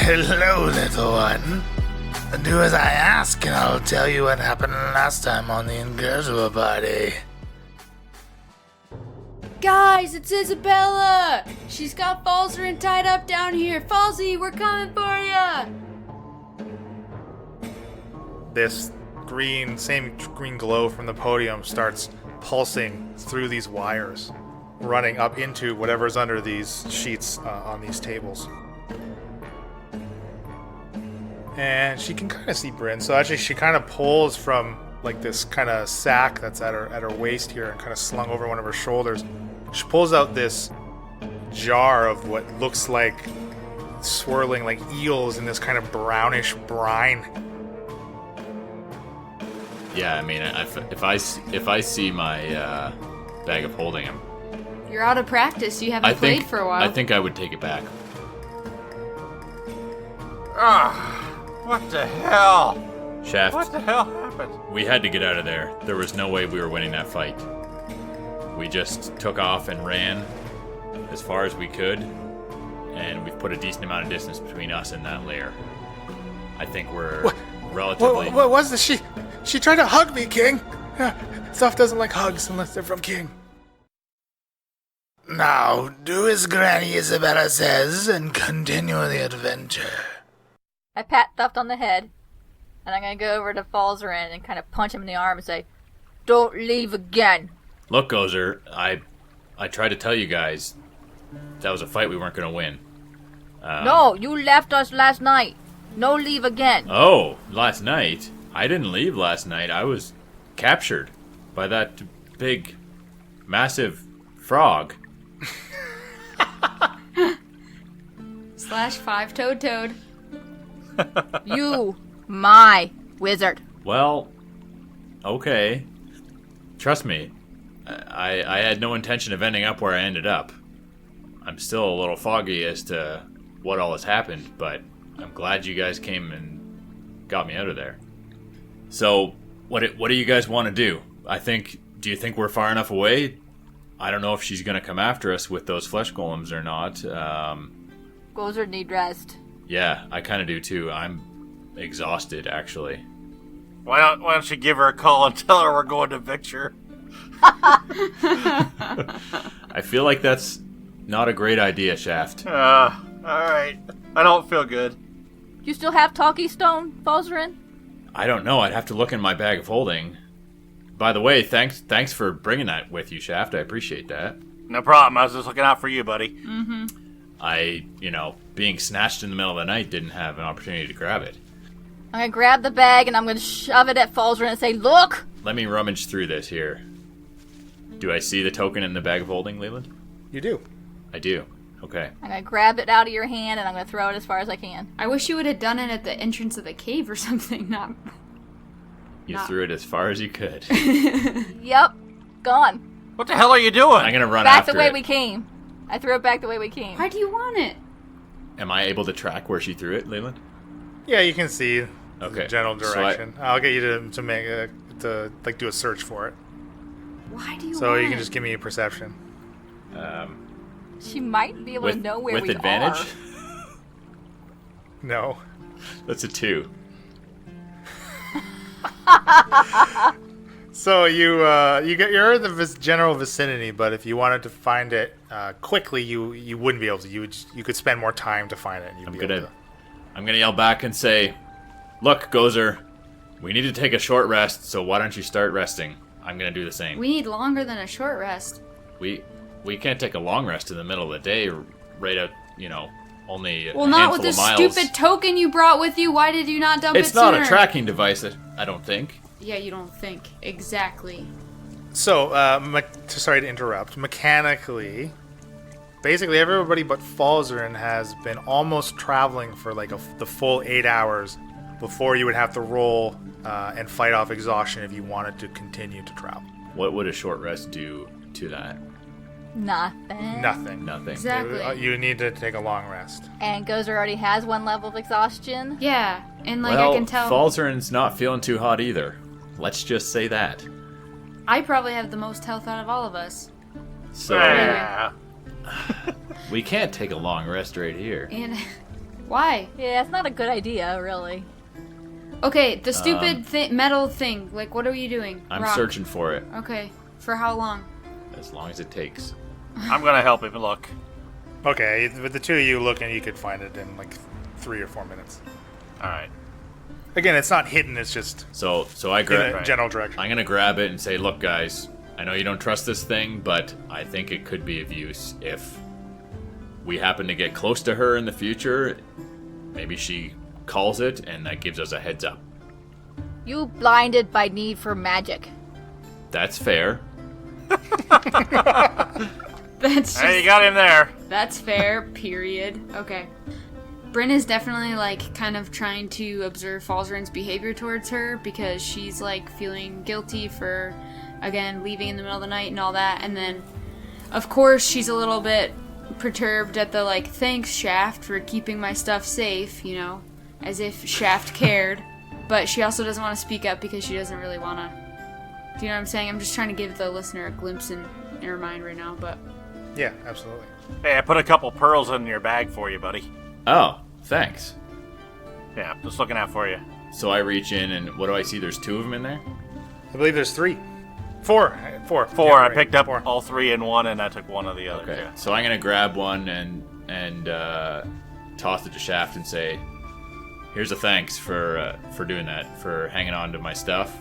Hello, little one. Do as I ask, and I'll tell you what happened last time on the Incorrigible party. Guys, it's Isabella! She's got Falzy tied up down here. Falzy, we're coming for ya! This same green glow from the podium starts pulsing through these wires, running up into whatever's under these sheets on these tables. And she can kind of see Bryn, so actually she kind of pulls from like this kind of sack that's at her waist here and kind of slung over one of her shoulders. She pulls out this jar of what looks like swirling like eels in this kind of brownish brine. Yeah, I mean, if I see my bag of holding him, You're out of practice. You haven't played for a while. I think I would take it back. What the hell? Shaft, What the hell happened? we had to get out of there. There was no way we were winning that fight. We just took off and ran as far as we could, and we've put a decent amount of distance between us and that lair. I think we're relatively... What was this? She tried to hug me, King. Stuff doesn't like hugs unless they're from King. Now, do as Granny Isabella says and continue the adventure. I pat Thuft on the head, and I'm gonna go over to Falzy and kind of punch him in the arm and say, "Don't leave again." Look, Gozer, I tried to tell you guys that was a fight we weren't going to win. No, you left us last night. No leave again. Oh, last night? I didn't leave last night. I was captured by that big, massive frog. /5 Toad. You, my wizard. Well, okay. Trust me, I had no intention of ending up where I ended up. I'm still a little foggy as to what all has happened, but I'm glad you guys came and got me out of there. So, what do you guys want to do? Do you think we're far enough away? I don't know if she's going to come after us with those flesh golems or not. Gozer need rest. Yeah, I kind of do too. I'm exhausted, actually. Why don't you give her a call and tell her we're going to Victor? I feel like that's not a great idea, Shaft. Alright. I don't feel good. You still have Talkie Stone, Falzy? I don't know. I'd have to look in my bag of holding. By the way, thanks for bringing that with you, Shaft. I appreciate that. No problem. I was just looking out for you, buddy. Mm-hmm. I, being snatched in the middle of the night, didn't have an opportunity to grab it. I'm gonna grab the bag and I'm gonna shove it at Falzy and say, "Look!" Let me rummage through this here. Do I see the token in the bag of holding, Leland? You do. I do. Okay. I'm gonna grab it out of your hand and I'm gonna throw it as far as I can. I wish you would have done it at the entrance of the cave or something, You threw it as far as you could. Yep, gone. What the hell are you doing? I'm gonna run Back after the way it. we came. I threw it back the way we came. Why do you want it? Am I able to track where she threw it, Leland? Yeah, you can see Okay. the general So direction. I'll get you to make to do a search for it. Why do you So want you can it? just give me a perception. She might be able to know where with we advantage? are. No. That's a 2. So you're in the general vicinity, but if you wanted to find it quickly, you wouldn't be able to. You could spend more time to find it. And I'm gonna yell back and say, "Look, Gozer, we need to take a short rest. So why don't you start resting? I'm gonna do the same. We need longer than a short rest. We can't take a long rest in the middle of the day, right out. Only Well, a not handful with this of miles. stupid token you brought with you. Why did you not dump it It's sooner? not a tracking device. I don't think. Yeah, you don't think. Exactly. So, sorry to interrupt. Mechanically, basically everybody but Falzy has been almost traveling for like the full 8 hours before you would have to roll and fight off exhaustion if you wanted to continue to travel. What would a short rest do to that? Nothing. Nothing. Exactly. You need to take a long rest. And Gozer already has 1 level of exhaustion. Yeah, and like well, I can tell. Falzern's not feeling too hot either. Let's just say that. I probably have the most health out of all of us. So Yeah. we can't take a long rest right here. And Why? Yeah, it's not a good idea, really. Okay, the stupid metal thing. Like, what are you doing? I'm Rock. searching for it Okay. For how long? as long as it takes. I'm gonna help him look. Okay, with the two of you looking, you could find it in like 3 or 4 minutes. All right. Again, it's not hidden. It's just So I in grab. a general direction. I'm gonna grab it and say, "Look, guys, I know you don't trust this thing, but I think it could be of use if we happen to get close to her in the future. Maybe she calls it, and that gives us a heads up." You blinded by need for magic. That's fair. That's just, Hey, you got him there. That's fair, period. Okay. Bryn is definitely, like, kind of trying to observe Falzarin's behavior towards her because she's, like, feeling guilty for, again, leaving in the middle of the night and all that. And then, of course, she's a little bit perturbed at the, like, thanks, Shaft, for keeping my stuff safe, you know, as if Shaft cared. But she also doesn't want to speak up because she doesn't really want to. Do you know what I'm saying? I'm just trying to give the listener a glimpse in her mind right now, but... Yeah, absolutely. Hey, I put a couple pearls in your bag for you, buddy. Oh, thanks. Yeah, just looking out for you. So I reach in, and what do I see? There's 2 of them in there? I believe there's 3. 4. 4. Four. Yeah, I right. picked up 4. all 3 in one, and I took one of the others. Okay. Yeah. So I'm gonna grab one and toss it to Shaft and say, "Here's a thanks for doing that, for hanging on to my stuff,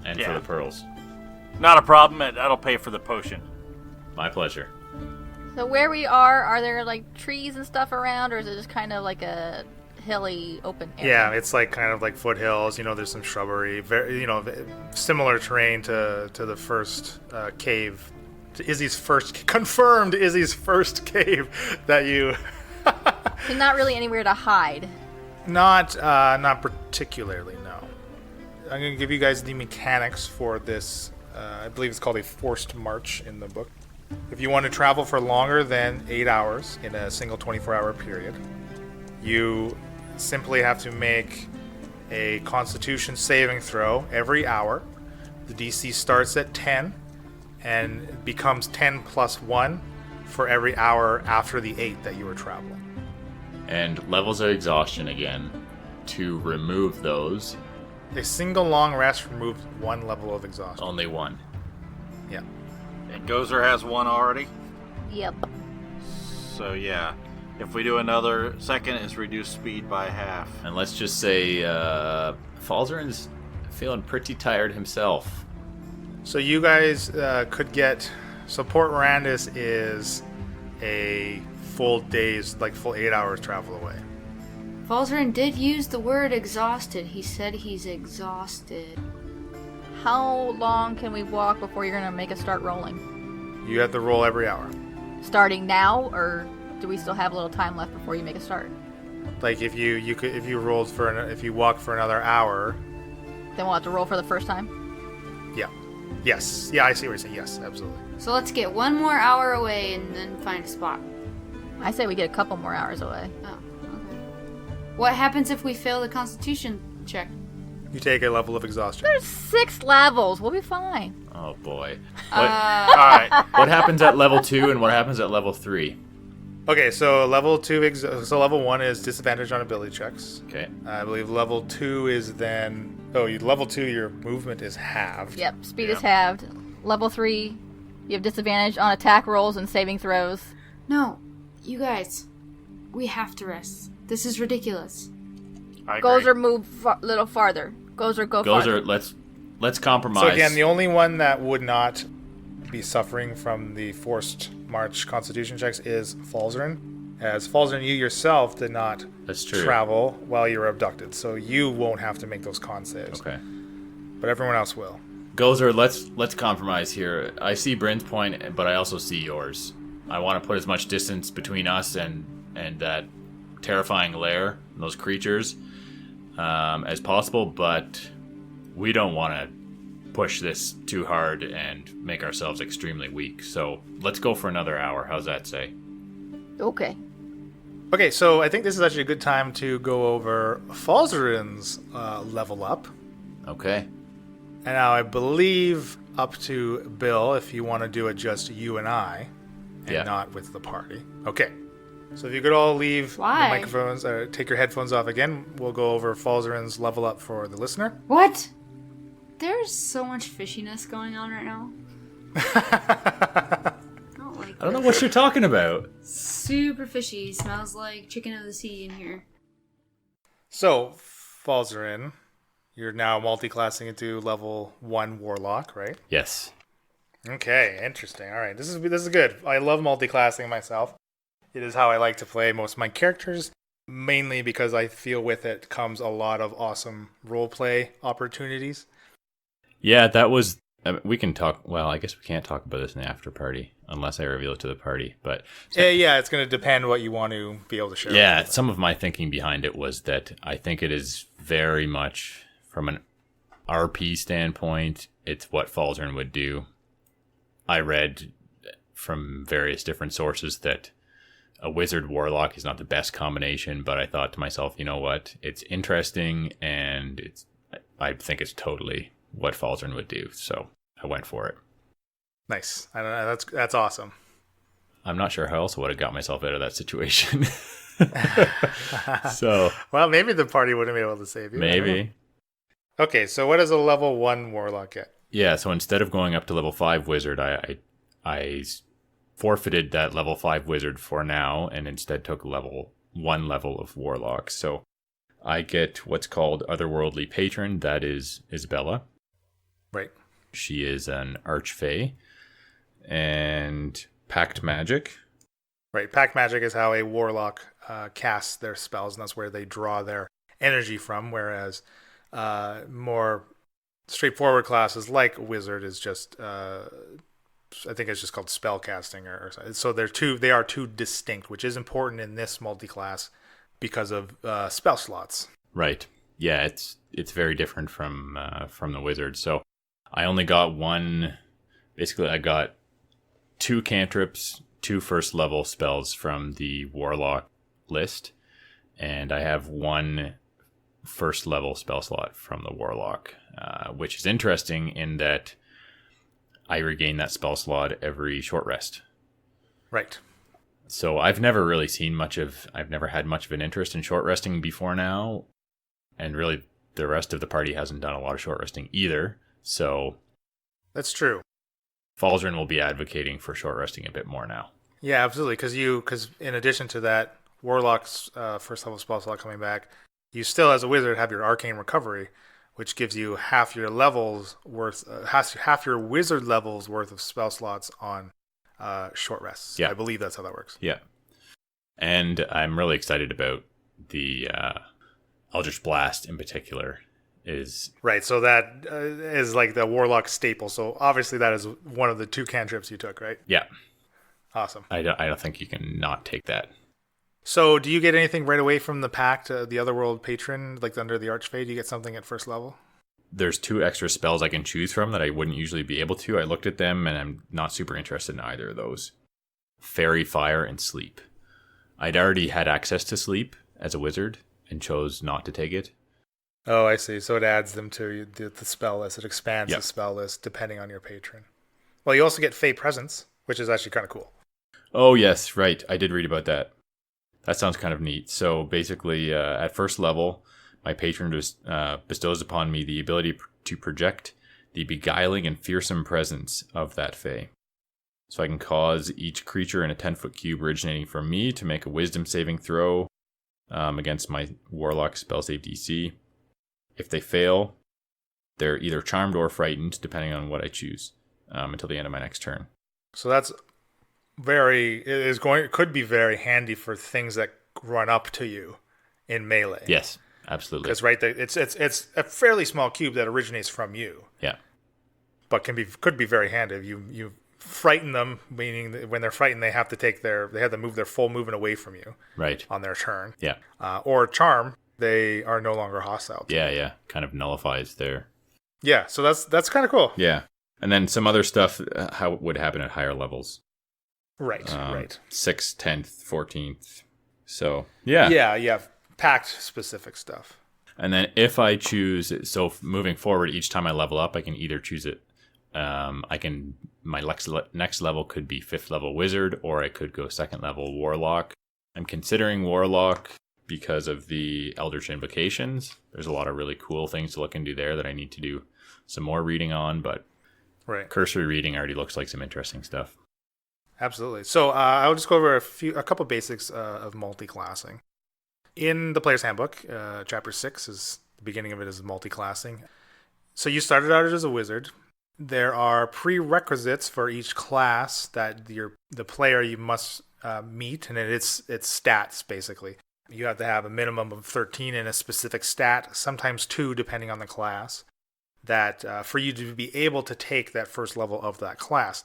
and for Yeah. the pearls. Not a problem. That'll pay for the potion. My pleasure." So where we are there like trees and stuff around, or is it just kind of like a hilly open area? Yeah, it's like kind of like foothills. You know, there's some shrubbery. Very, you know, similar terrain to the first cave, to Izzy's first confirmed Izzy's first cave that you. So not really anywhere to hide. Not particularly. No. I'm gonna give you guys the mechanics for this. I believe it's called a forced march in the book. If you want to travel for longer than 8 hours in a single 24-hour period, you simply have to make a Constitution saving throw every hour. The DC starts at 10 and becomes 10 plus 1 for every hour after the 8 that you were traveling. And levels of exhaustion again. To remove those, A single long rest removes 1 level of exhaustion. only 1. Yeah. And Gozer has 1 already. Yep. So yeah, if we do another second, it's reduced speed by half. And let's just say Falzarin's feeling pretty tired himself. So you guys could get. So Port Mirandus is a full day's, like full 8 hours travel away. Falzarin did use the word exhausted. He said he's exhausted. How long can we walk before you're gonna make us start rolling? You have to roll every hour. Starting now, or do we still have a little time left before you make a start? Like if you rolled if you walk for another hour. Then we'll have to roll for the first time? Yeah. Yes. Yeah, I see what you're saying. Yes, absolutely. So let's get 1 more hour away and then find a spot. I say we get a couple more hours away. Oh, okay. What happens if we fail the Constitution check? You take a level of exhaustion. There's 6 levels. We'll be fine. Oh boy. All right. What happens at level 2 and what happens at level 3? Okay, so level 2 so level 1 is disadvantage on ability checks. Okay. I believe level 2 is then level 2 your movement is halved. Yep, speed is halved. Level 3, you have disadvantage on attack rolls and saving throws. No, you guys, we have to rest. This is ridiculous. I agree. Gozer move a little farther. Gozer go farther. Gozer, let's compromise. So again, the only one that would not be suffering from the forced march Constitution checks is Falzarin. As Falzarin, you yourself did not That's true. travel while you were abducted, so you won't have to make those con saves. Okay. But everyone else will. Gozer, let's compromise here. I see Bryn's point, but I also see yours. I want to put as much distance between us and that terrifying lair, and those creatures, as possible, but we don't want to push this too hard and make ourselves extremely weak. So let's go for another hour. How's that say? Okay. Okay, so I think this is actually a good time to go over Falzarin's level up. Okay. And now I believe up to Bill, if you want to do it just you and I, and Yeah. not with the party. Okay. So if you could all leave Why? the microphones, take your headphones off again, we'll go over Falzarin's level up for the listener. What? There's so much fishiness going on right now. I don't like I don't know what you're talking about. Super fishy. Smells like chicken of the sea in here. So, Falzarin, you're now multi-classing into level 1 Warlock, right? Yes. Okay, interesting. All right, this is good. I love multi-classing myself. It is how I like to play most of my characters, mainly because I feel with it comes a lot of awesome roleplay opportunities. Yeah, that was... we can talk... Well, I guess we can't talk about this in the after party, unless I reveal it to the party, but... Yeah, it's going to depend what you want to be able to share. Yeah, some of my thinking behind it was that I think it is very much, from an RP standpoint, it's what Falzarin would do. I read from various different sources that a wizard warlock is not the best combination, but I thought to myself, you know what? It's interesting, and I think it's totally what Falzarin would do, so I went for it. Nice. I don't know, that's awesome. I'm not sure how else I would have got myself out of that situation. So, well, maybe the party wouldn't be able to save you. maybe. Okay, so what does a level 1 Warlock get? Yeah, so instead of going up to level 5 wizard, I forfeited that level 5 wizard for now and instead took level 1 level of warlock. So I get what's called Otherworldly Patron. That is Isabella. Right. She is an archfey. And Pact Magic. Right. Pact Magic is how a Warlock casts their spells, and that's where they draw their energy from, whereas more straightforward classes like Wizard is just... I think it's just called spell casting or something. So they are two distinct, which is important in this multi-class because of spell slots. Right. Yeah, it's very different from the wizard. So I only got one. Basically, I got 2 cantrips, 2 first level spells from the warlock list, and I have 1 first level spell slot from the warlock, which is interesting in that I regain that spell slot every short rest. Right. So I've never had much of an interest in short resting before now. And really the rest of the party hasn't done a lot of short resting either. So that's true. Falzarin will be advocating for short resting a bit more now. Yeah, absolutely. Because in addition to that, Warlock's first level spell slot coming back, you still as a wizard have your Arcane Recovery, which gives you half your levels worth, half your wizard levels worth of spell slots on short rests. Yeah. I believe that's how that works. Yeah. And I'm really excited about the Eldritch Blast in particular. Is right, so that is like the Warlock staple. So obviously that is one of the 2 cantrips you took, right? Yeah. Awesome. I don't think you can not take that. So, do you get anything right away from the Pact, the Otherworld Patron, like under the Archfey? Do you get something at first level? There's 2 extra spells I can choose from that I wouldn't usually be able to. I looked at them, and I'm not super interested in either of those. Fairy Fire and Sleep. I'd already had access to Sleep as a wizard, and chose not to take it. Oh, I see. So it adds them to the spell list. It expands Yep. the spell list depending on your patron. Well, you also get Fey Presence, which is actually kind of cool. Oh, yes, right. I did read about that. That sounds kind of neat. So basically, at first level, my patron bestows upon me the ability to project the beguiling and fearsome presence of that Fae. So I can cause each creature in a 10-foot cube originating from me to make a wisdom saving throw against my Warlock spell save DC. If they fail, they're either charmed or frightened, depending on what I choose, until the end of my next turn. So that's could be very handy for things that run up to you in melee. Yes, absolutely. Because it's a fairly small cube that originates from you. Yeah. But could be very handy. You frighten them, meaning that when they're frightened, they have to move their full movement away from you. Right. On their turn. Yeah. Or charm, they are no longer hostile. Yeah. Kind of nullifies their... Yeah, so that's kind of cool. Yeah. And then some other stuff, how it would happen at higher levels. Right. 6th, 10th, 14th. So, yeah. Yeah, Pact specific stuff. And then if I choose, so moving forward, each time I level up, I can either choose it. My next level could be 5th level wizard, or I could go 2nd level warlock. I'm considering Warlock because of the Eldritch Invocations. There's a lot of really cool things to look into there that I need to do some more reading on, but Right. cursory reading already looks like some interesting stuff. Absolutely. So I'll just go over a couple basics of multi-classing. In the Player's Handbook, Chapter 6 is the beginning of it is multi-classing. So you started out as a wizard. There are prerequisites for each class that the player you must meet, and it's stats basically. You have to have a minimum of 13 in a specific stat, sometimes 2 depending on the class, that for you to be able to take that first level of that class.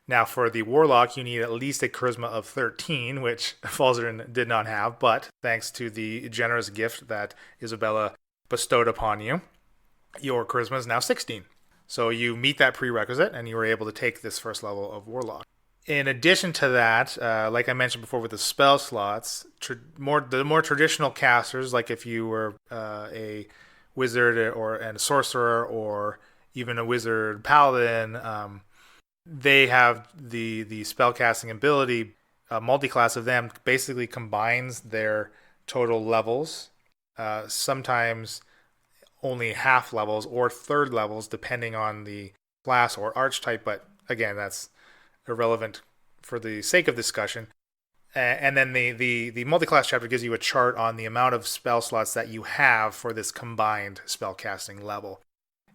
Now, for the Warlock, you need at least a charisma of 13, which Falzy did not have, but thanks to the generous gift that Isabella bestowed upon you, your charisma is now 16. So you meet that prerequisite, and you were able to take this first level of Warlock. In addition to that, like I mentioned before with the spell slots, the more traditional casters, like if you were a wizard and a sorcerer, or even a wizard paladin, they have the spellcasting ability. Multi-class of them basically combines their total levels, sometimes only half levels or third levels, depending on the class or archetype. But again, that's irrelevant for the sake of discussion. And then the multi-class chapter gives you a chart on the amount of spell slots that you have for this combined spellcasting level.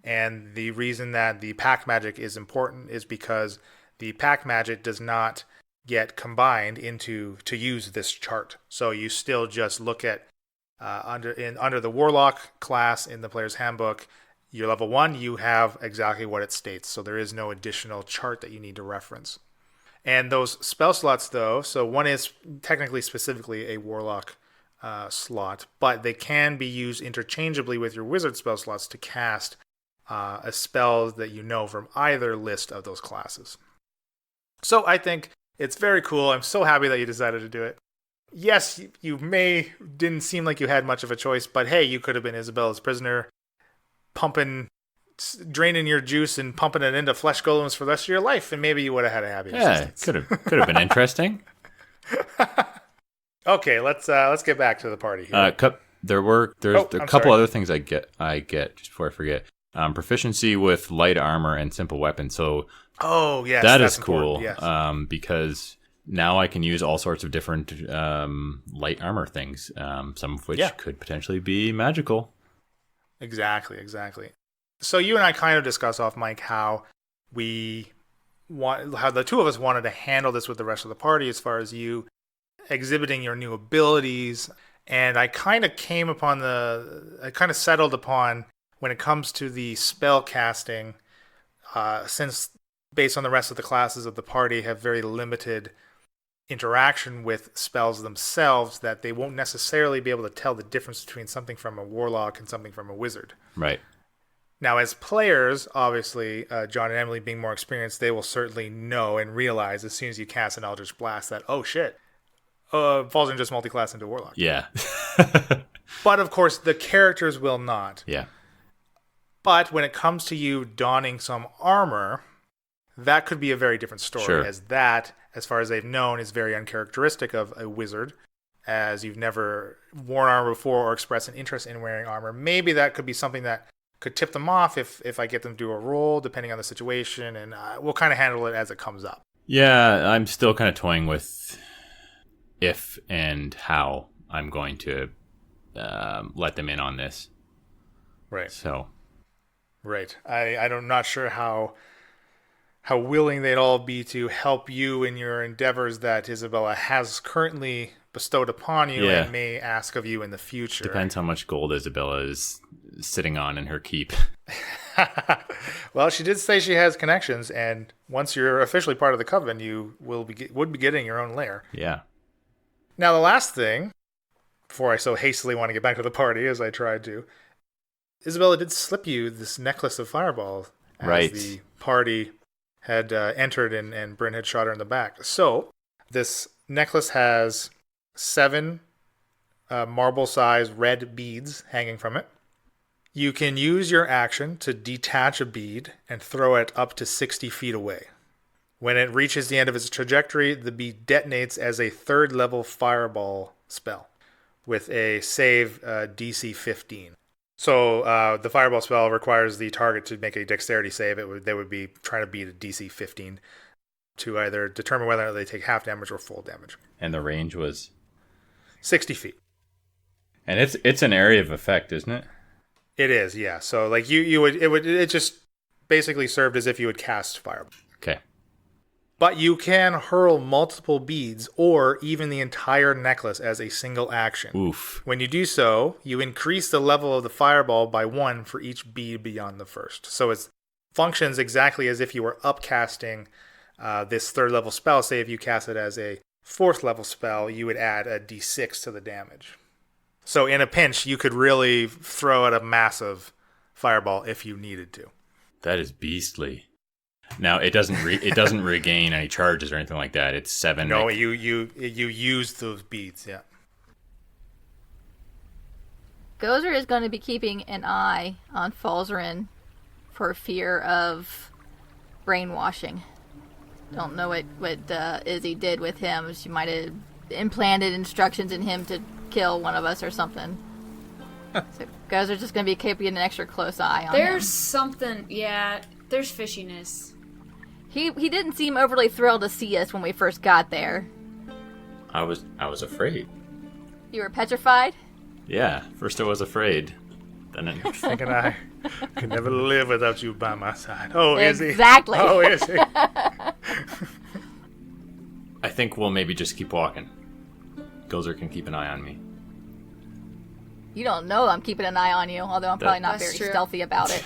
And the reason that the pack magic is important is because the pack magic does not get combined to use this chart. So you still just look at under the Warlock class in the Player's Handbook, you're level 1, you have exactly what it states. So there is no additional chart that you need to reference. And those spell slots, though, so one is technically specifically a Warlock slot, but they can be used interchangeably with your Wizard spell slots to cast a spell that you know from either list of those classes. So I think it's very cool. I'm so happy that you decided to do it. Yes, you didn't seem like you had much of a choice, but hey, you could have been Isabella's prisoner, draining your juice and pumping it into flesh golems for the rest of your life, and maybe you would have had a happy existence. Could have been interesting. Okay, let's get back to the party here. There's a couple other things I get just before I forget. Proficiency with light armor and simple weapons. So yes, that that's is cool. Yes. Because now I can use all sorts of different light armor things, some of which could potentially be magical. Exactly. So you and I kind of discussed off mic how the two of us wanted to handle this with the rest of the party as far as you exhibiting your new abilities. And I kind of settled upon, when it comes to the spell casting, since based on the rest of the classes of the party have very limited interaction with spells themselves, that they won't necessarily be able to tell the difference between something from a warlock and something from a wizard. Right. Now, as players, obviously, John and Emily being more experienced, they will certainly know and realize as soon as you cast an Eldritch Blast that, oh shit, Falzy just multi-class into warlock. Yeah. But of course, the characters will not. Yeah. But when it comes to you donning some armor, that could be a very different story. Sure. As that, as far as they've known, is very uncharacteristic of a wizard, as you've never worn armor before or expressed an interest in wearing armor. Maybe that could be something that could tip them off if I get them to do a roll, depending on the situation, and we'll kind of handle it as it comes up. Yeah, I'm still kind of toying with if and how I'm going to let them in on this. Right. So. Right. I'm not sure how willing they'd all be to help you in your endeavors that Isabella has currently bestowed upon you and may ask of you in the future. Depends how much gold Isabella is sitting on in her keep. Well, she did say she has connections, and once you're officially part of the coven, you would be getting your own lair. Yeah. Now, the last thing, before I so hastily want to get back to the party as I tried to, Isabella did slip you this necklace of fireballs as the party had entered and Bryn had shot her in the back. So this necklace has 7 marble-sized red beads hanging from it. You can use your action to detach a bead and throw it up to 60 feet away, When it reaches the end of its trajectory, the bead detonates as a 3rd level fireball spell with a save DC 15. So the fireball spell requires the target to make a dexterity save. They would be trying to beat a DC 15 to either determine whether or not they take half damage or full damage. And the range was 60 feet. And it's an area of effect, isn't it? It is, yeah. So like it just basically served as if you would cast fireball. Okay. But you can hurl multiple beads or even the entire necklace as a single action. Oof. When you do so, you increase the level of the fireball by 1 for each bead beyond the first. So it functions exactly as if you were upcasting this 3rd level spell. Say if you cast it as a 4th level spell, you would add a d6 to the damage. So in a pinch, you could really throw out a massive fireball if you needed to. That is beastly. Now it doesn't regain any charges or anything like that. It's 7. No, you use those beads, yeah. Gozer is going to be keeping an eye on Falzarin for fear of brainwashing. Don't know what Izzy did with him. She might have implanted instructions in him to kill one of us or something. So Gozer's just going to be keeping an extra close eye on him. There's something, yeah, there's fishiness. He didn't seem overly thrilled to see us when we first got there. I was afraid. You were petrified? Yeah, first I was afraid. Then Thinking I could never live without you by my side. Oh, Izzy. Exactly. Oh, Izzy. I think we'll maybe just keep walking. Gozer can keep an eye on me. You don't know I'm keeping an eye on you, although I'm probably not That's very true. stealthy about it.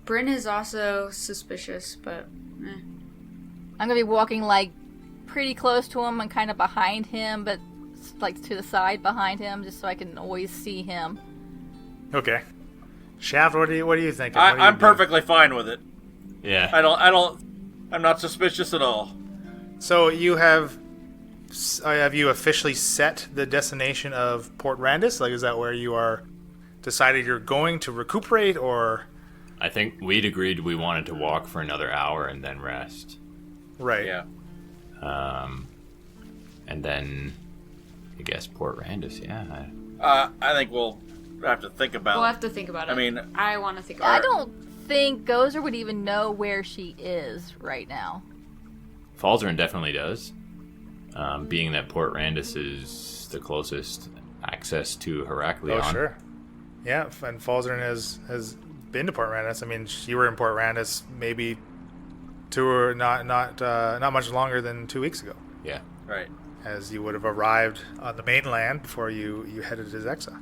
Bryn is also suspicious, but I'm gonna be walking like pretty close to him and kind of behind him, but like to the side behind him, just so I can always see him. Okay. Shaft, what do you think? I'm perfectly fine with it. Yeah. I'm not suspicious at all. So have you officially set the destination of Port Randus? Like, is that where you are decided you're going to recuperate, or? I think we'd agreed we wanted to walk for another hour and then rest. Right. Yeah. And then I guess Port Randus, yeah. I think we'll have to think about we'll have to think about it. I mean, I want to think about I it. don't think Gozer would even know where she is right now. Falzarin definitely does. Being that Port Randus is the closest access to Heraklion. Oh, sure. Yeah, and Falzarin has been to Port Randus. I mean, you were in Port Randus maybe not much longer than 2 weeks ago, Yeah. right. as you would have arrived on the mainland before you headed to Zexa.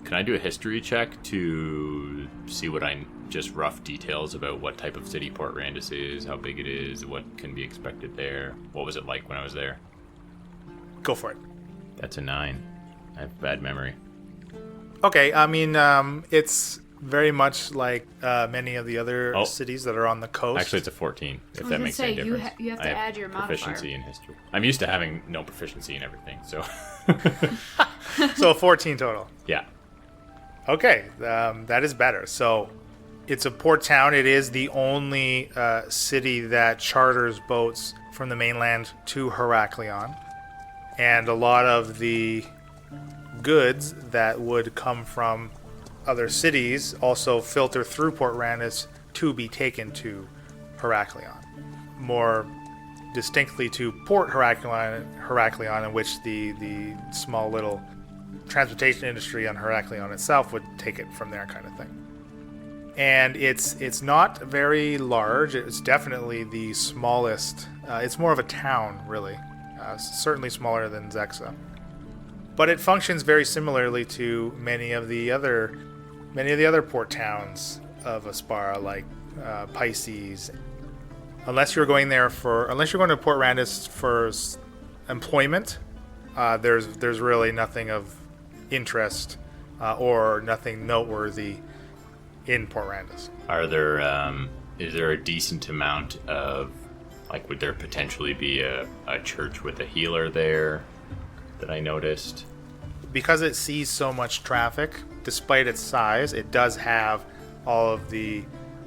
Can I do a history check to see just rough details about what type of city Port Randus is, how big it is, what can be expected there? What was it like when I was there? Go for it. That's a 9. I have bad memory. Okay, I mean, it's very much like many of the other cities that are on the coast. Actually, it's a 14, if was that gonna makes say, any you difference. you have to I add your modifier. proficiency in history. I'm used to having no proficiency in everything, so... So 14 total. Yeah. Okay, that is better. So it's a port town. It is the only city that charters boats from the mainland to Heraklion. And a lot of the goods that would come from other cities also filter through Port Randus to be taken to Heraklion. More distinctly to Port Heraklion, in which the small little transportation industry on Heraklion itself would take it from there, kind of thing. And it's not very large. It's definitely the smallest. It's more of a town, really. Certainly smaller than Zexa. But it functions very similarly to many of the other port towns of Aspara, like Pisces. Unless you're going to Port Randus for employment, there's really nothing of interest or nothing noteworthy in Port Randus. Is there a decent amount of, like, would there potentially be a church with a healer there that I noticed? Because it sees so much traffic, despite its size, it does have all of the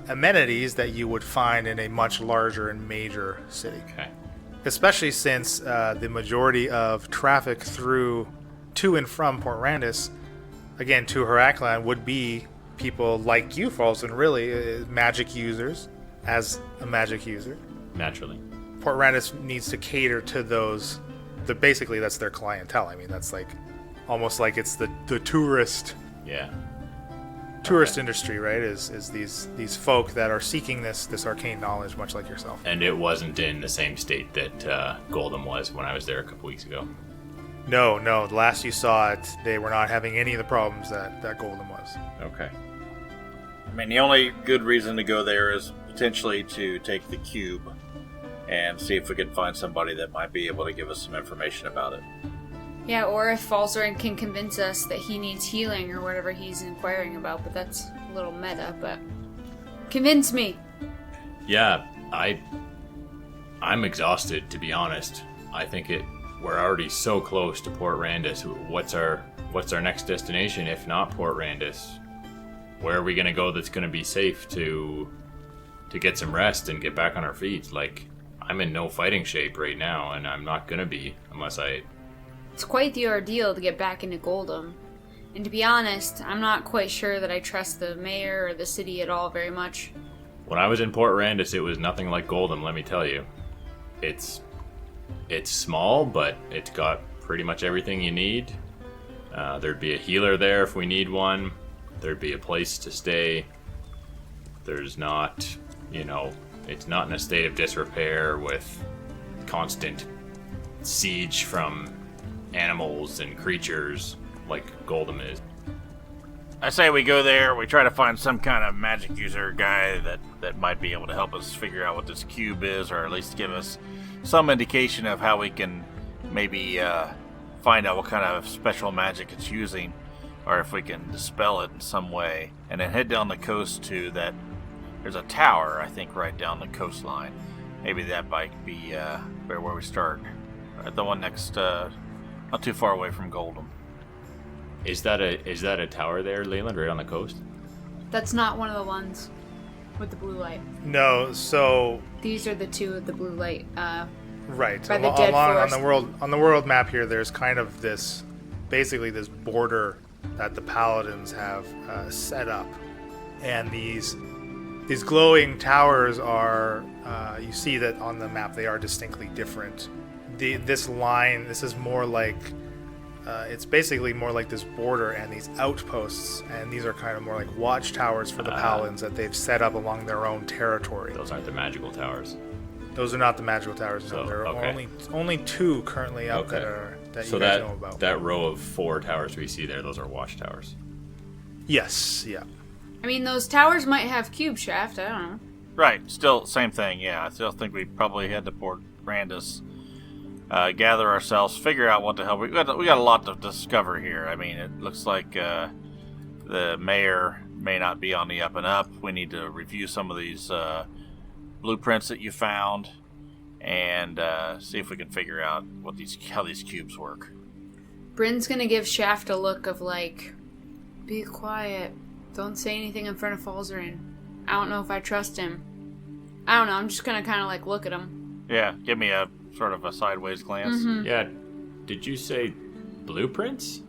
amenities that you would find in a much larger and major city. Okay. Especially since the majority of traffic to and from Port Randus, again, to Heraklan, would be people like you, Falson, really, magic users, as a magic user. Naturally. Port Randus needs to cater to those. Basically, that's their clientele. I mean, that's like almost like it's the tourist Yeah. industry, right? Is these folk that are seeking this arcane knowledge, much like yourself. And it wasn't in the same state that Goldham was when I was there a couple weeks ago. No. The last you saw it, they were not having any of the problems that Golden was. Okay. I mean, the only good reason to go there is potentially to take the cube and see if we can find somebody that might be able to give us some information about it. Yeah, or if Falzarin can convince us that he needs healing or whatever he's inquiring about, but that's a little meta, but... Convince me! Yeah, I'm exhausted, to be honest. I think we're already so close to Port Randus. What's our next destination if not Port Randus? Where are we gonna go that's gonna be safe to get some rest and get back on our feet? Like, I'm in no fighting shape right now, and I'm not gonna be unless I... It's quite the ordeal to get back into Goldham. And to be honest, I'm not quite sure that I trust the mayor or the city at all very much. When I was in Port Randus, it was nothing like Goldham, let me tell you. It's small, but it's got pretty much everything you need. There'd be a healer there if we need one. There'd be a place to stay. There's not, it's not in a state of disrepair with constant siege from animals and creatures like Goldham is. I say we go there, we try to find some kind of magic user guy that might be able to help us figure out what this cube is, or at least give us some indication of how we can maybe find out what kind of special magic it's using, or if we can dispel it in some way, and then head down the coast to that. There's a tower, I think, right down the coastline. Maybe that might be where we start. The one next, not too far away from Goldham. Is that a tower there, Leyland, right on the coast? That's not one of the ones with the blue light. No, so These are the two with the blue light. right By the dead forest. on the world map here, there's kind of this border that the paladins have set up, and these glowing towers are you see that on the map they are distinctly different. This is more like it's basically more like this border and these outposts, and these are kind of more like watchtowers for the paladins that they've set up along their own territory. Those aren't the magical towers. Those are not the magical towers. No, there are okay. only two currently out Okay. that So you guys know about. that row of 4 towers we see there, those are watchtowers. Yes, yeah. I mean, those towers might have cube shaft, I don't know. Right, still same thing. Yeah, I still think we probably head to Port Randus, gather ourselves, figure out what the hell we got a lot to discover here. I mean, it looks like the mayor may not be on the up and up. We need to review some of these blueprints that you found and see if we can figure out how these cubes work. Bryn's gonna give Shaft a look of like, be quiet, don't say anything in front of Falzarin. I don't know if I trust him. I don't know, I'm just gonna kind of like look at him. Yeah, give me a sort of a sideways glance. Mm-hmm. Yeah, did you say blueprints?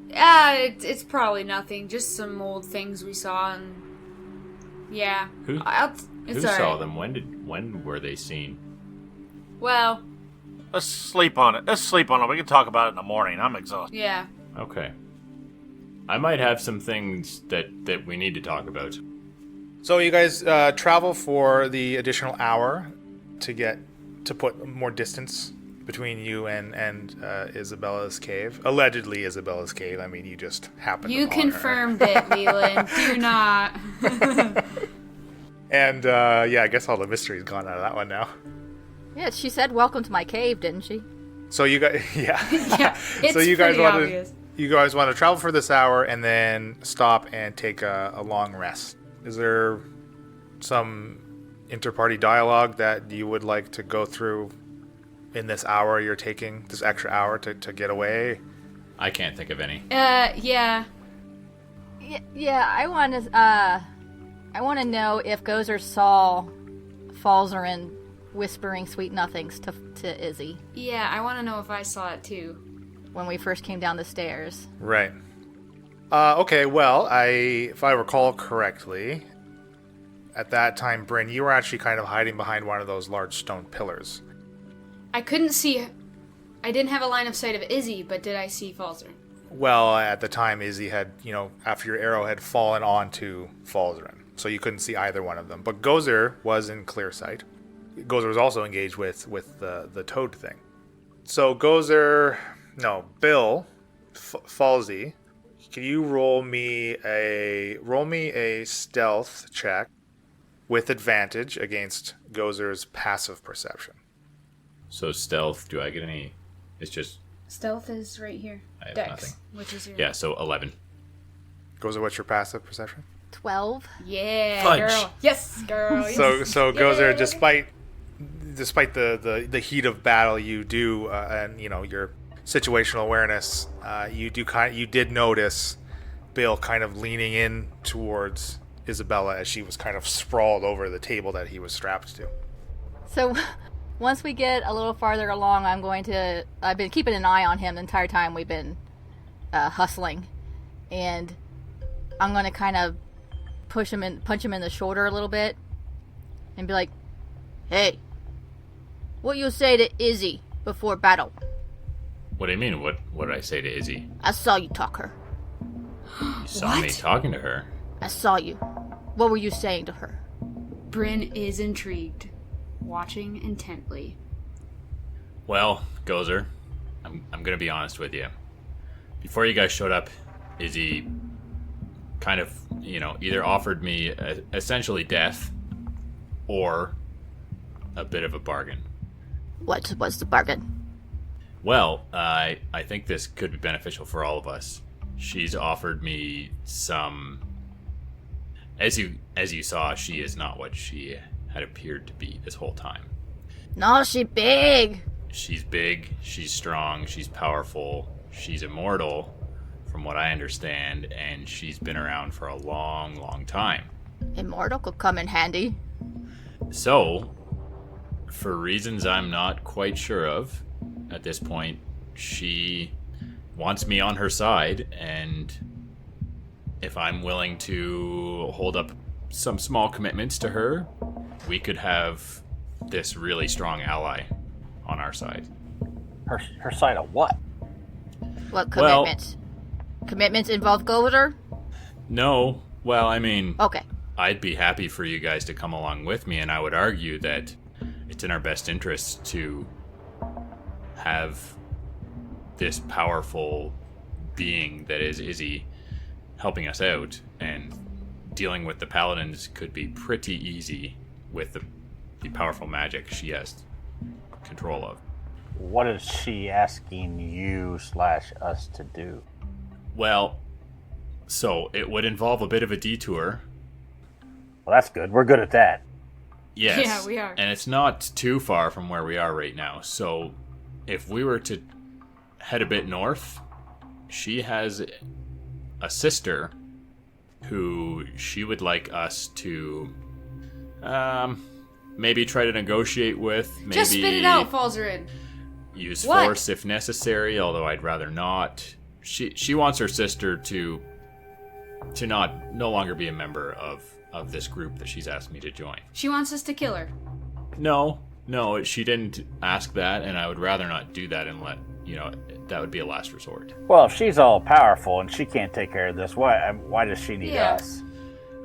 Yeah, it's probably nothing, just some old things we saw, and yeah. Who It's saw alright. them? When were they seen? Well, Let's sleep on it. We can talk about it in the morning. I'm exhausted. yeah. Okay. I might have some things that we need to talk about. So you guys travel for the additional hour to put more distance between you and Isabella's cave. Allegedly Isabella's cave. I mean, you just happened You upon her. confirmed it, Leland. Do not. And yeah, I guess all the mystery's gone out of that one now. Yeah, she said welcome to my cave, didn't she? So you guys, yeah. Yeah, it's So you guys pretty want obvious. you guys want to travel for this hour and then stop and take a long rest. Is there some inter-party dialogue that you would like to go through in this hour you're taking, this extra hour to get away? I can't think of any. Yeah. Yeah, I want to I want to know if Gozer saw Falzarin whispering sweet nothings to Izzy Yeah, I want to know if I saw it too. when we first came down the stairs. Right. Okay, well, if I recall correctly, at that time, Bryn, you were actually kind of hiding behind one of those large stone pillars. I couldn't see. I didn't have a line of sight of Izzy, but did I see Falzarin? Well, at the time, Izzy had, after your arrow had fallen onto Falzarin, so you couldn't see either one of them. But Gozer was in clear sight. Gozer was also engaged with the toad thing. So Bill, Falzy, can you roll me a stealth check with advantage against Gozer's passive perception? So stealth, do I get any? It's just... Stealth is right here. I have Dex, nothing. which is your... Yeah, so 11. Gozer, what's your passive perception? 12. Yeah, Fudge. girl. Yes, girl. Yes. So Gozer, despite the heat of battle, you do and your situational awareness, you did notice Bill kind of leaning in towards Isabella as she was kind of sprawled over the table that he was strapped to. So once we get a little farther along, I've been keeping an eye on him the entire time we've been hustling, and I'm going to kind of punch him in the shoulder a little bit and be like, "Hey, what you say to Izzy before battle?" What do you mean? What did I say to Izzy? I saw you talk her. You saw me talking to her. I saw you. What were you saying to her? Bryn is intrigued, watching intently. Well, Gozer, I'm gonna be honest with you. Before you guys showed up, Izzy kind of, either offered me essentially death or a bit of a bargain. What was the bargain? Well, I think this could be beneficial for all of us. She's offered me some... As you saw, she is not what she had appeared to be this whole time. No, she big. She's big, she's strong, she's powerful, she's immortal, from what I understand, and she's been around for a long, long time. Immortal could come in handy. So, for reasons I'm not quite sure of, at this point, she wants me on her side, and if I'm willing to hold up some small commitments to her, we could have this really strong ally on our side. Her side of what? What Well- commitments? Commitments involve Gozer? No, well, I mean, Okay. I'd be happy for you guys to come along with me, and I would argue that it's in our best interest to have this powerful being that is Izzy helping us out, and dealing with the paladins could be pretty easy with the powerful magic she has control of. What is she asking you/us to do? Well, so it would involve a bit of a detour. Well, that's good. We're good at that. Yes. Yeah, we are. And it's not too far from where we are right now. So if we were to head a bit north, she has a sister who she would like us to maybe try to negotiate with. Maybe Just spit it out, Falzarin. use What? force if necessary, although I'd rather not. She wants her sister to no longer be a member of this group that she's asked me to join. She wants us to kill her. No, she didn't ask that, and I would rather not do that and that would be a last resort. Well, if she's all powerful and she can't take care of this, why does she need Yeah. us?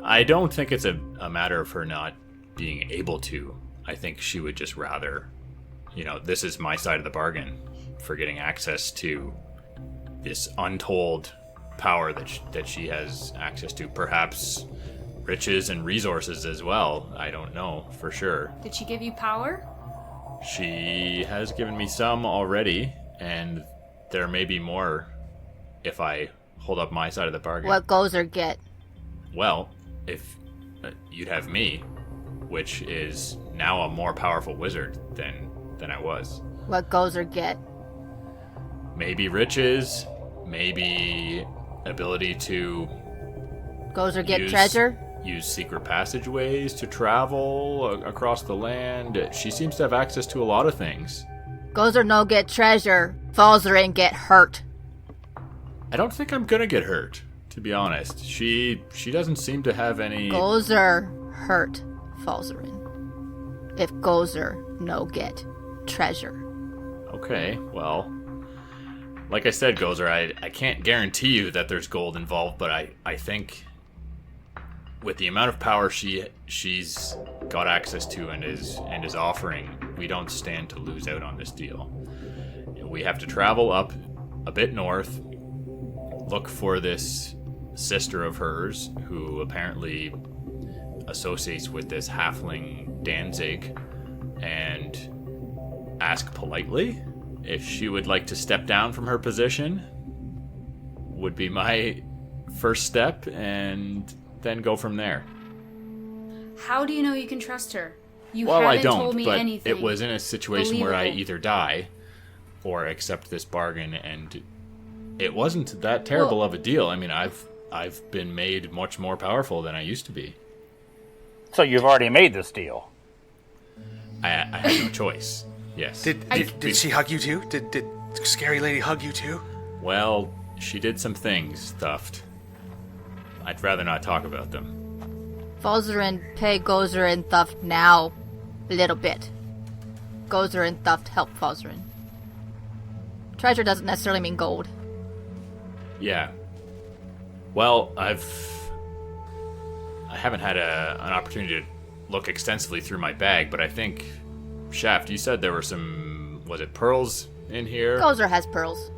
I don't think it's a matter of her not being able to. I think she would just rather, this is my side of the bargain for getting access to this untold power that she has access to. Perhaps riches and resources as well. I don't know for sure. Did she give you power? She has given me some already, and there may be more if I hold up my side of the bargain. What Gozer get? Well, if you'd have me, which is now a more powerful wizard than I was. What Gozer get? Maybe riches, maybe ability to Gozer get treasure? use secret passageways to travel across the land. She seems to have access to a lot of things. Gozer no get treasure. Falzarin get hurt. I don't think I'm gonna get hurt, to be honest. She doesn't seem to have any... Gozer hurt Falzarin. If Gozer no get treasure. Okay, well... Like I said, Gozer, I can't guarantee you that there's gold involved, but I think with the amount of power she's got access to and is offering, we don't stand to lose out on this deal. We have to travel up a bit north, look for this sister of hers who apparently associates with this halfling Danzig, and ask politely if she would like to step down from her position. Would be my first step, and then go from there. How do you know you can trust her? You Well, haven't I don't, told me but anything. it was in a situation where I believable. either die or accept this bargain, and it wasn't that terrible of a deal. I mean, I've been made much more powerful than I used to be. So you've already made this deal. I had no choice. Yes. Did she hug you too? Did Scary Lady hug you too? Well, she did some things, Thuft. I'd rather not talk about them. Falzarin pay Gozer and Thuft now. A little bit. Gozer and Thuft help Falzarin. Treasure doesn't necessarily mean gold. Yeah. Well, I haven't had an opportunity to look extensively through my bag, but I think, Shaft, you said there were some, was it pearls in here? Gozer has pearls.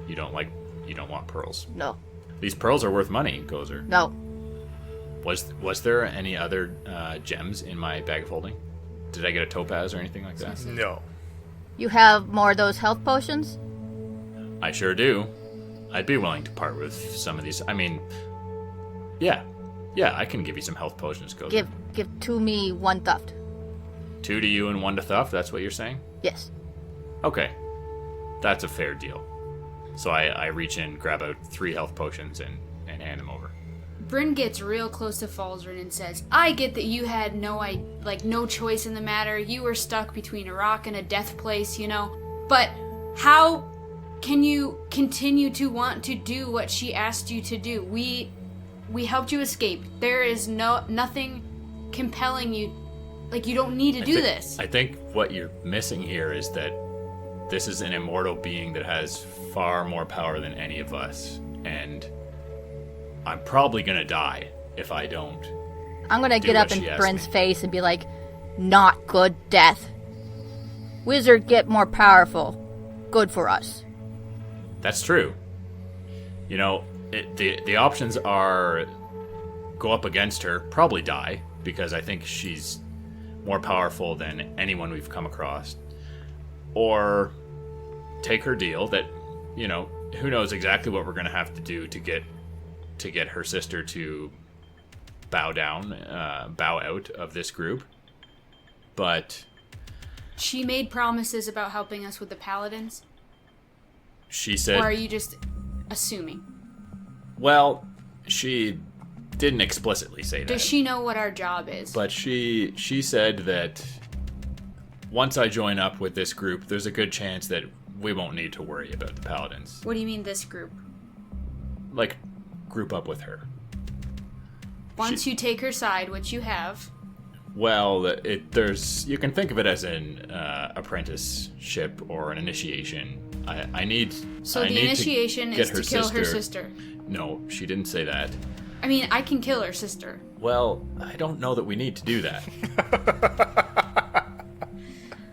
You don't want pearls. No. These pearls are worth money, Gozer. No. Was there any other gems in my bag of holding? Did I get a topaz or anything like that? No. You have more of those health potions? I sure do. I'd be willing to part with some of these. I mean, yeah, I can give you some health potions, Gozer. Give to me 1 Thuft. 2 to you and 1 to Thuff, that's what you're saying? Yes. Okay. That's a fair deal. So I reach in, grab out 3 health potions, and hand them over. Bryn gets real close to Falzarin and says, I get that you had no choice in the matter. You were stuck between a rock and a death place, you know. But how can you continue to want to do what she asked you to do? We helped you escape. There is nothing compelling you. Like, you don't need to do this. I think what you're missing here is that this is an immortal being that has far more power than any of us. And I'm probably gonna die if I don't. I'm gonna do get up what in she asked Bryn's me. face and be like, not good death. Wizard get more powerful. Good for us. That's true. You know, the options are go up against her, probably die, because I think she's more powerful than anyone we've come across. Or take her deal that, you know, who knows exactly what we're going to have to do to get her sister to bow out of this group. But She made promises about helping us with the paladins? she said... Or are you just assuming? Well, she didn't explicitly say that. Does she know what our job is? But she said that once I join up with this group, there's a good chance that we won't need to worry about the paladins. What do you mean, this group? Like, group up with her. Once you take her side, which you have. Well, you can think of it as an apprenticeship or an initiation. I need. So I the need initiation to get is to kill her sister. No, she didn't say that. I mean, I can kill her sister. Well, I don't know that we need to do that.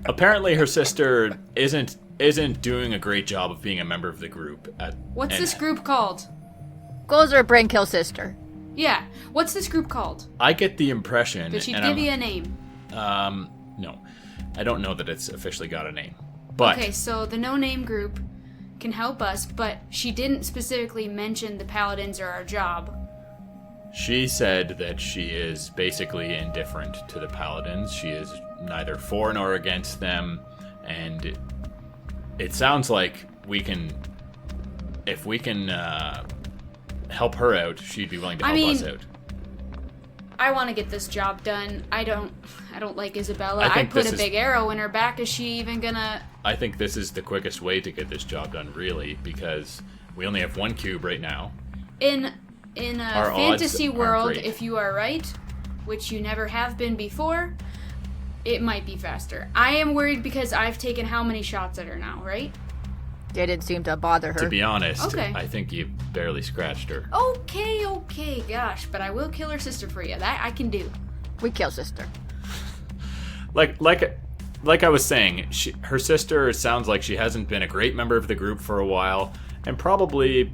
Apparently, her sister isn't doing a great job of being a member of the group. What's this group called? Gozer Bryn kill sister. Yeah, what's this group called? I get the impression. Did she and give you a name? No, I don't know that it's officially got a name. But Okay, so the no-name group can help us, but she didn't specifically mention the paladins or our job. she said that she is basically indifferent to the paladins. She is neither for nor against them, and it sounds like if we can help her out, she'd be willing to help us out. I want to get this job done. I don't like Isabella. I I think put this a is- big arrow in her back. Is she even gonna... I think this is the quickest way to get this job done, really, because we only have one cube right now. In Our a fantasy odds aren't world, great. if you are right, which you never have been before, it might be faster. I am worried because I've taken how many shots at her now, right? Didn't seem to bother her. To be honest, Okay. I think you barely scratched her. Okay, gosh, but I will kill her sister for you. That I can do. We kill sister. Like I was saying, her sister sounds like she hasn't been a great member of the group for a while, and probably,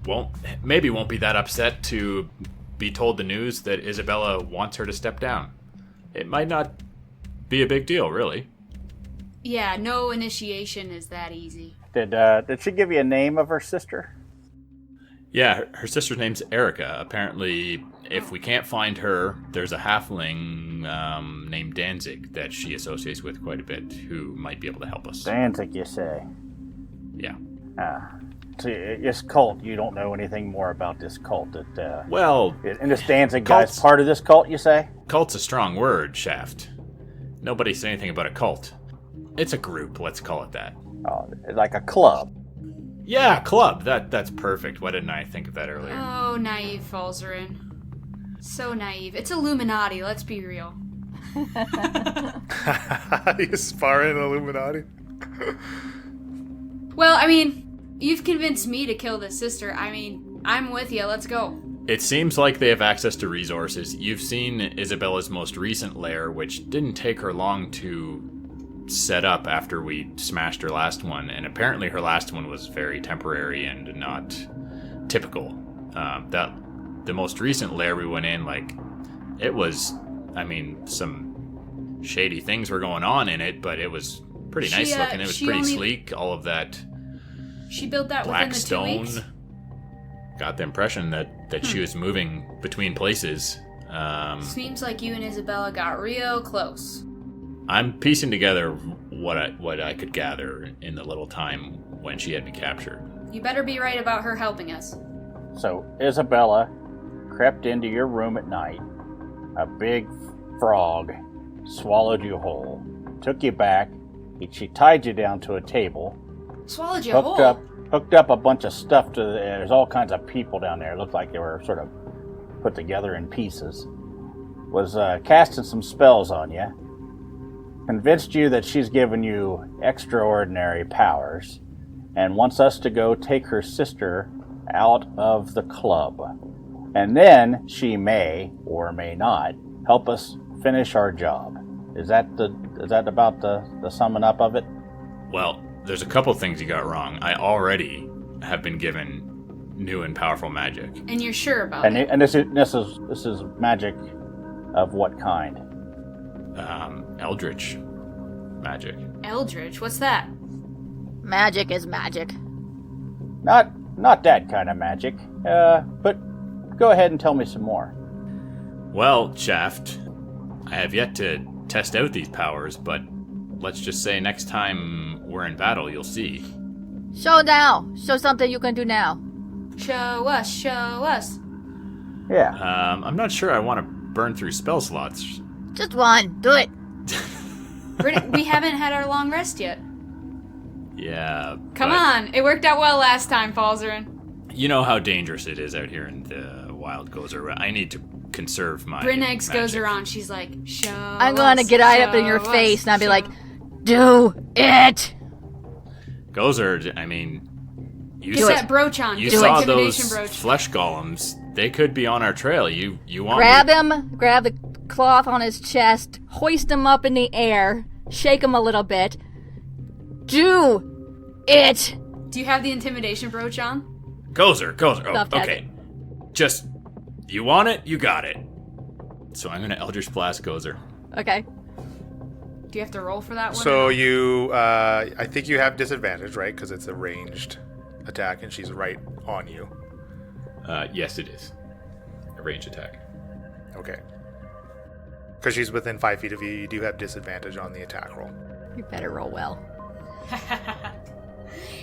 won't be that upset to be told the news that Isabella wants her to step down. It might not be a big deal, really. Yeah, no initiation is that easy. Did she give you a name of her sister? Yeah, her sister's name's Erica. Apparently, if we can't find her, there's a halfling named Danzig that she associates with quite a bit who might be able to help us. Danzig, you say? Yeah. See, this cult, you don't know anything more about this cult. Well, And this Danzig guy's cults- part of this cult, you say? cult's a strong word, Shaft. Nobody said anything about a cult. It's a group, let's call it that. Oh, like a club. Yeah, club. That's perfect. Why didn't I think of that earlier? Oh, naive Falzarin. So naive. It's Illuminati, let's be real. Aspara and Illuminati. Well, I mean, you've convinced me to kill this sister. I mean, I'm with you, let's go. It seems like they have access to resources. You've seen Isabella's most recent lair, which didn't take her long to set up after we smashed her last one, and apparently her last one was very temporary and not typical. The most recent lair we went in, it was, some shady things were going on in it, but it was pretty nice looking. It was she pretty only- sleek. All of that She built that within black the 2 stone. weeks? Got the impression that she was moving between places. Seems like you and Isabella got real close. I'm piecing together what I could gather in the little time when she had me captured. You better be right about her helping us. So, Isabella crept into your room at night. A big frog swallowed you whole. Took you back. She tied you down to a table. Swallowed you Hooked whole. hooked up a bunch of stuff to there's all kinds of people down there. It looked like they were sort of put together in pieces. Was casting some spells on you. Convinced you that she's given you extraordinary powers and wants us to go take her sister out of the club. And then she may or may not help us finish our job. Is that about the summing up of it? Well, there's a couple things you got wrong. I already have been given new and powerful magic. And you're sure about it? And this is magic of what kind? Eldritch magic. Eldritch, what's that? Magic is magic. Not that kind of magic. But go ahead and tell me some more. Well, Shaft, I have yet to test out these powers, but let's just say next time we're in battle, you'll see. Show now. Show something you can do now. Show us, show us. Yeah. I'm not sure I want to burn through spell slots. Just one. Do it. We haven't had our long rest yet. Yeah. Come but on, it worked out well last time, Falzarin. You know how dangerous it is out here in the wild Gozer. I need to conserve my Bryneggs goes magic. around, she's like, show I'm going to us, get right up in show your us, face and I'll be show- like, do it. Gozer, I mean, you Get saw, that brooch on. you Get saw the intimidation those brooch. flesh golems. They could be on our trail. You want Grab me? him, grab the cloth on his chest, hoist him up in the air, shake him a little bit. Do it. Do you have the intimidation brooch on? Gozer. Stuffed Oh, has okay. Just, you want it, you got it. So I'm gonna Eldritch Blast Gozer. Okay. Do you have to roll for that one? So you, I think you have disadvantage, right? Because it's a ranged attack, and she's right on you. Yes, it is. A range attack. Okay. Because she's within 5 feet of you, you do have disadvantage on the attack roll. You better roll well.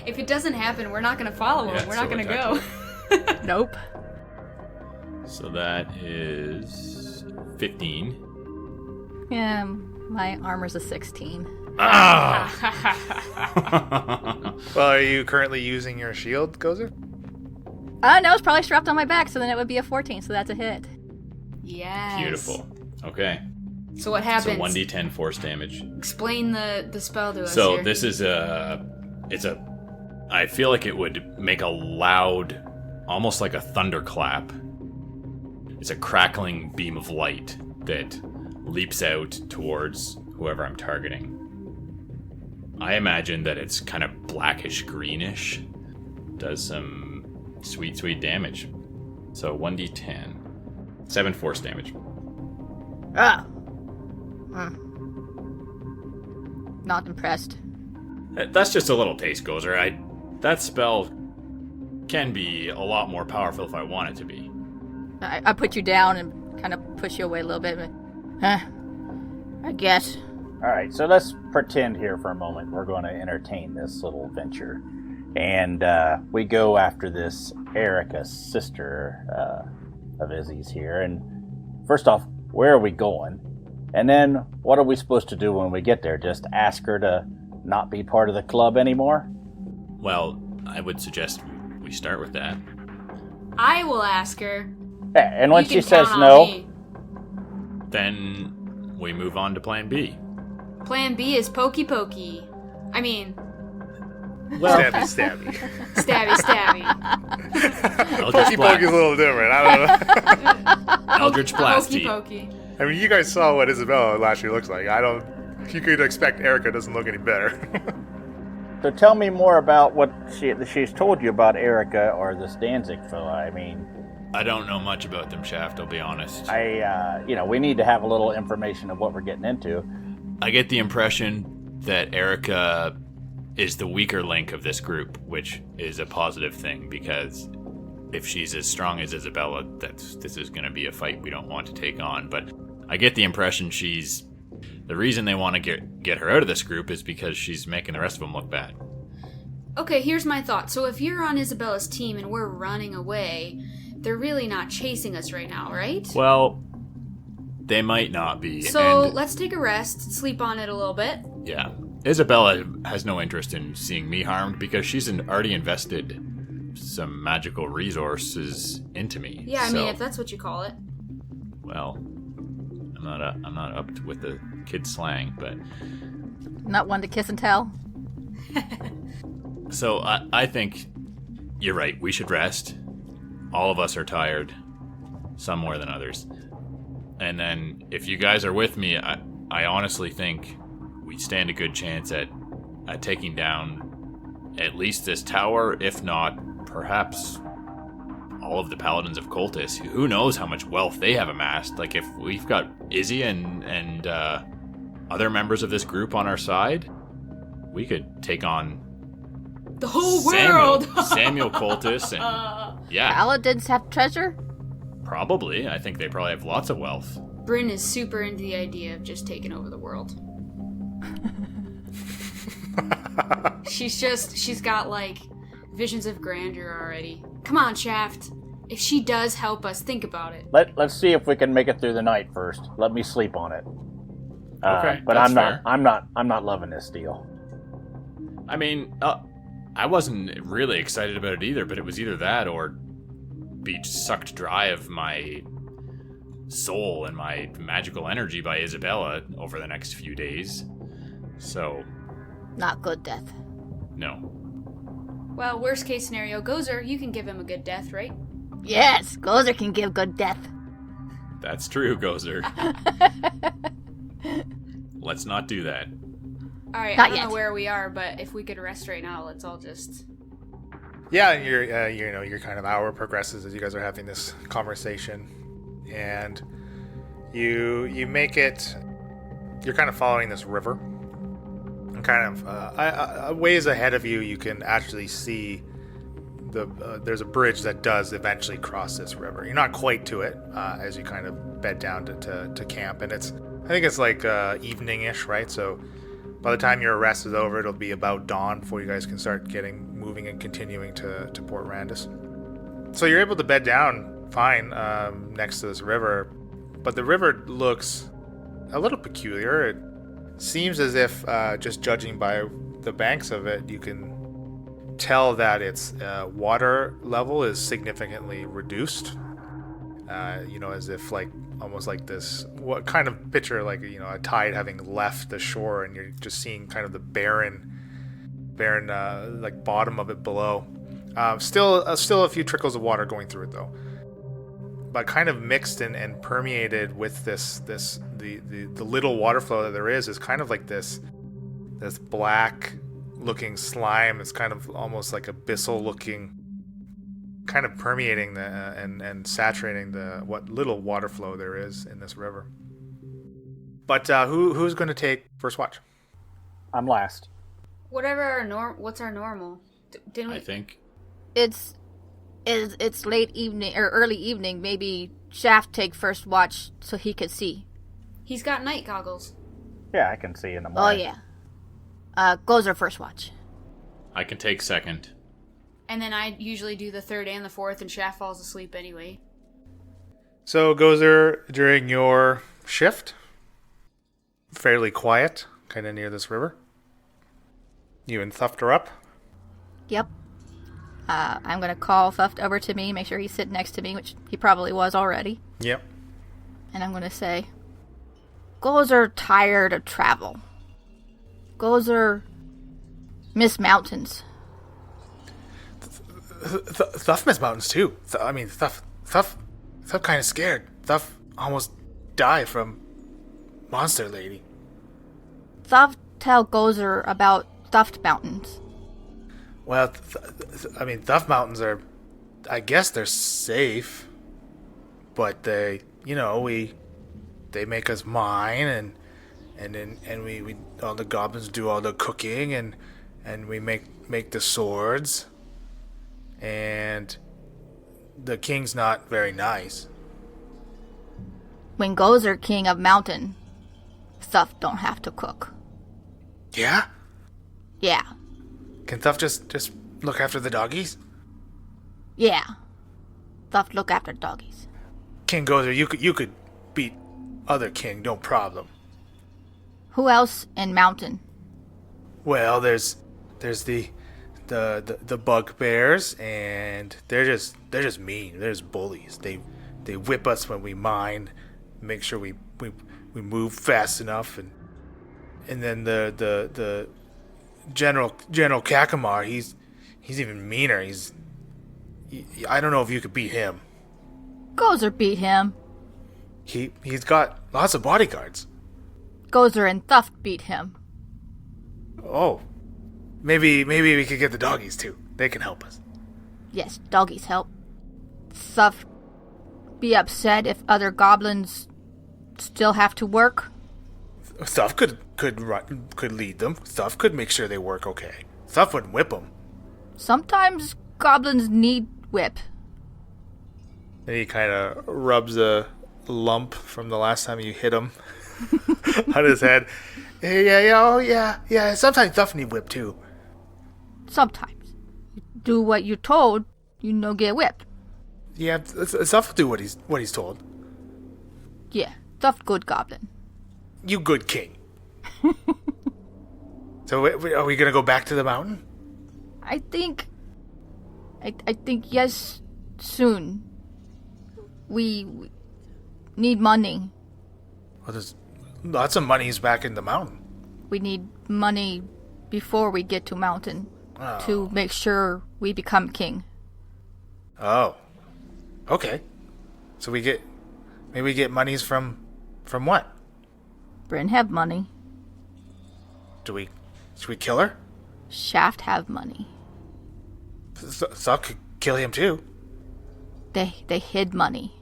If it doesn't happen, we're not going to follow him. Yeah, We're so not going to go. Nope. So that is 15. Yeah, my armor's a 16. Ah! Well, are you currently using your shield, Gozer? No, it's probably strapped on my back, so then it would be a 14, so that's a hit. Yes. Beautiful. Okay. So what So happens? 1d10 force damage. Explain the spell to us So here. this is I feel like it would make a loud, almost like a thunderclap. It's a crackling beam of light that leaps out towards whoever I'm targeting. I imagine that it's kind of blackish greenish. Does some sweet, sweet damage. So 1d10. 7 force damage. Ah! Not impressed. That's just a little taste, Gozer. That spell can be a lot more powerful if I want it to be. I put you down and kind of push you away a little bit. But, I guess. All right, so let's pretend here for a moment we're going to entertain this little venture. And we go after this Erica, sister of Izzy's here. And first off, where are we going? And then what are we supposed to do when we get there? Just ask her to not be part of the club anymore? Well, I would suggest we start with that. I will ask her. Yeah, and when You she can says count on no, me. Then we move on to plan B. Plan B is pokey pokey. I mean, Stabby. stabby stabby. Eldritch Pokey Poke's a little different. I don't know. Eldritch Pokey Blasty. pokey. I mean, you guys saw what Isabella actually looks like. You could expect Erica doesn't look any better. so tell me more about what she's told you about Erica or this Danzig fella. I mean, I don't know much about them, Shaft, I'll be honest. we need to have a little information of what we're getting into. I get the impression that Erica is the weaker link of this group, which is a positive thing, because if she's as strong as Isabella, this is going to be a fight we don't want to take on. But I get the impression the reason they want to get her out of this group is because she's making the rest of them look bad. Okay, here's my thought. So if you're on Isabella's team and we're running away, they're really not chasing us right now, right? Well, they might not be. So and let's take a rest, sleep on it a little bit. yeah, Isabella has no interest in seeing me harmed because she's already invested some magical resources into me. Yeah, I So, mean, if that's what you call it. well, I'm not up with the kid slang, but Not one to kiss and tell. so I think you're right. We should rest. All of us are tired, some more than others. And then if you guys are with me, I honestly think we stand a good chance at taking down at least this tower, if not perhaps all of the Paladins of Cultus. Who knows how much wealth they have amassed? Like, if we've got Izzy and other members of this group on our side, we could take on The whole world! Samuel Cultus, and yeah, Paladins have treasure? probably. I think they probably have lots of wealth. Bryn is super into the idea of just taking over the world. She's got, like, visions of grandeur already. Come on, Shaft. If she does help us, think about it. Let's see if we can make it through the night first. Let me sleep on it. Okay, but that's I'm fair. not loving this deal. I mean, I wasn't really excited about it either, but it was either that or be sucked dry of my soul and my magical energy by Isabella over the next few days. So, Not good death. no. Well, worst case scenario, Gozer, you can give him a good death, right? Yes, Gozer can give good death. That's true, Gozer. Let's not do that. Alright, Not I don't yet. know where we are, but if we could rest right now, let's all just... Yeah, and your kind of hour progresses as you guys are having this conversation, and you make it. You're kind of following this river, and kind of a ways ahead of you, you can actually see there's a bridge that does eventually cross this river. You're not quite to it as you kind of bed down to camp, and I think it's like evening-ish, right? So by the time your rest is over, it'll be about dawn before you guys can start moving and continuing to Port Randus. So you're able to bed down fine next to this river, but the river looks a little peculiar. It seems as if, just judging by the banks of it, you can tell that its water level is significantly reduced. As if almost like this, what kind of picture, a tide having left the shore and you're just seeing kind of the barren bottom of it below. Still a few trickles of water going through it though, but kind of mixed and permeated with the little water flow that there is kind of like this black looking slime. It's kind of almost like abyssal looking, kind of permeating and saturating what little water flow there is in this river. But who's going to take first watch? I'm last. What's our normal? Didn't we? I think. It's late evening or early evening. Maybe Shaft take first watch so he could see. He's got night goggles. Yeah, I can see in the Oh morning. yeah. Gozer first watch. I can take second. And then I usually do the third and the fourth, and Shaft falls asleep anyway. So Gozer, during your shift, fairly quiet, kind of near this river. You and Thuft are up. Yep. I'm gonna call Thuft over to me, make sure he's sitting next to me, which he probably was already. Yep. And I'm gonna say, Gozer tired of travel. Gozer miss mountains. Thuff miss mountains too. Thuff kind of scared. Thuff almost died from Monster Lady. Thuft tell Gozer about Thuft Mountains. Well, Thuff Mountains are, I guess they're safe, but they make us mine, and we all the goblins do all the cooking, and we make the swords, and the king's not very nice. When Gozer king of mountain, Thuft don't have to cook. Yeah? Yeah. Can Thuff just look after the doggies? Yeah. Thuft look after doggies. King Gozer, you could beat other king, no problem. Who else in mountain? Well, there's the bugbears, and they're just mean. They're just bullies. They whip us when we mine, make sure we move fast enough, and then the General Kakamar, he's even meaner. I don't know if you could beat him. Gozer beat him. He's got lots of bodyguards. Gozer and Thuft beat him. Oh, maybe we could get the doggies too. They can help us. Yes, doggies help. Thuft be upset if other goblins still have to work. Thuff could lead them. Thuff could make sure they work okay. Thuff wouldn't whip them. Sometimes goblins need whip. And he kind of rubs a lump from the last time you hit him on his head. Yeah. Sometimes Thuff need whip too. Sometimes. Do what you're told, you no get whipped. Yeah, Thuff will do what he's told. Yeah, Thuft good goblin. You good king. So are we gonna go back to the mountain? I think yes, soon. We need money. Well, there's lots of monies back in the mountain. We need money before we get to mountain Oh. to make sure we become king. Oh. Okay. So we get monies from what? Bryn have money. Should we kill her? Shaft have money. Thuck could kill him too. They hid money.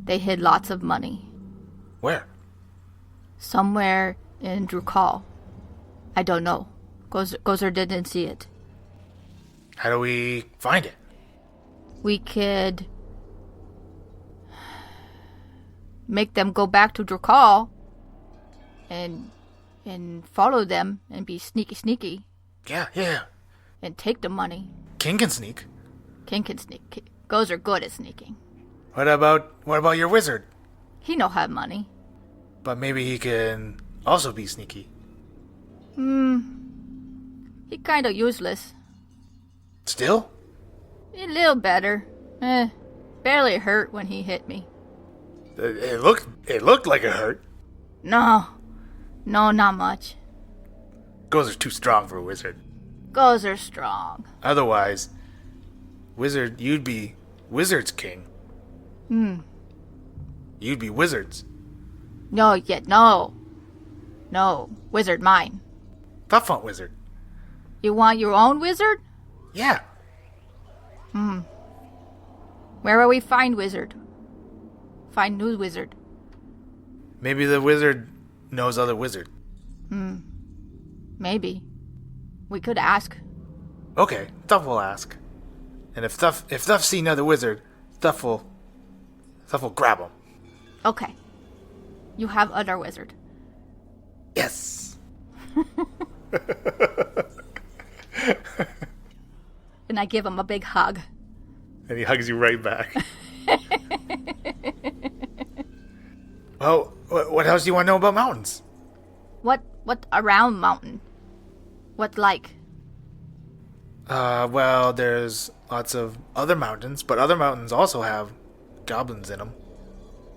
They hid lots of money. Where? Somewhere in Drukal. I don't know. Gozer didn't see it. How do we find it? We could make them go back to Drukal and follow them and be sneaky Yeah. and take the money. King can sneak. King can sneak. Gozer good at sneaking. What about your wizard? He no have money. But maybe he can also be sneaky. He kinda useless. Still? A little better. Barely hurt when he hit me. It looked like it hurt. No, not much. Gozer's too strong for a wizard. Gozer strong. Otherwise, wizard, you'd be wizard's king. You'd be wizards. No, yet no. No, wizard mine. Tough want wizard. You want your own wizard? Yeah. Where will we find wizard? Find new wizard. Maybe the wizard knows other wizard. Maybe. We could ask. Okay, Thuff will ask. And if Thuff see another wizard, Thuff will grab him. Okay. You have other wizard. Yes. And I give him a big hug. And he hugs you right back. Well, what else do you want to know about mountains? What around mountain? What like? Well, there's lots of other mountains, but other mountains also have goblins in them.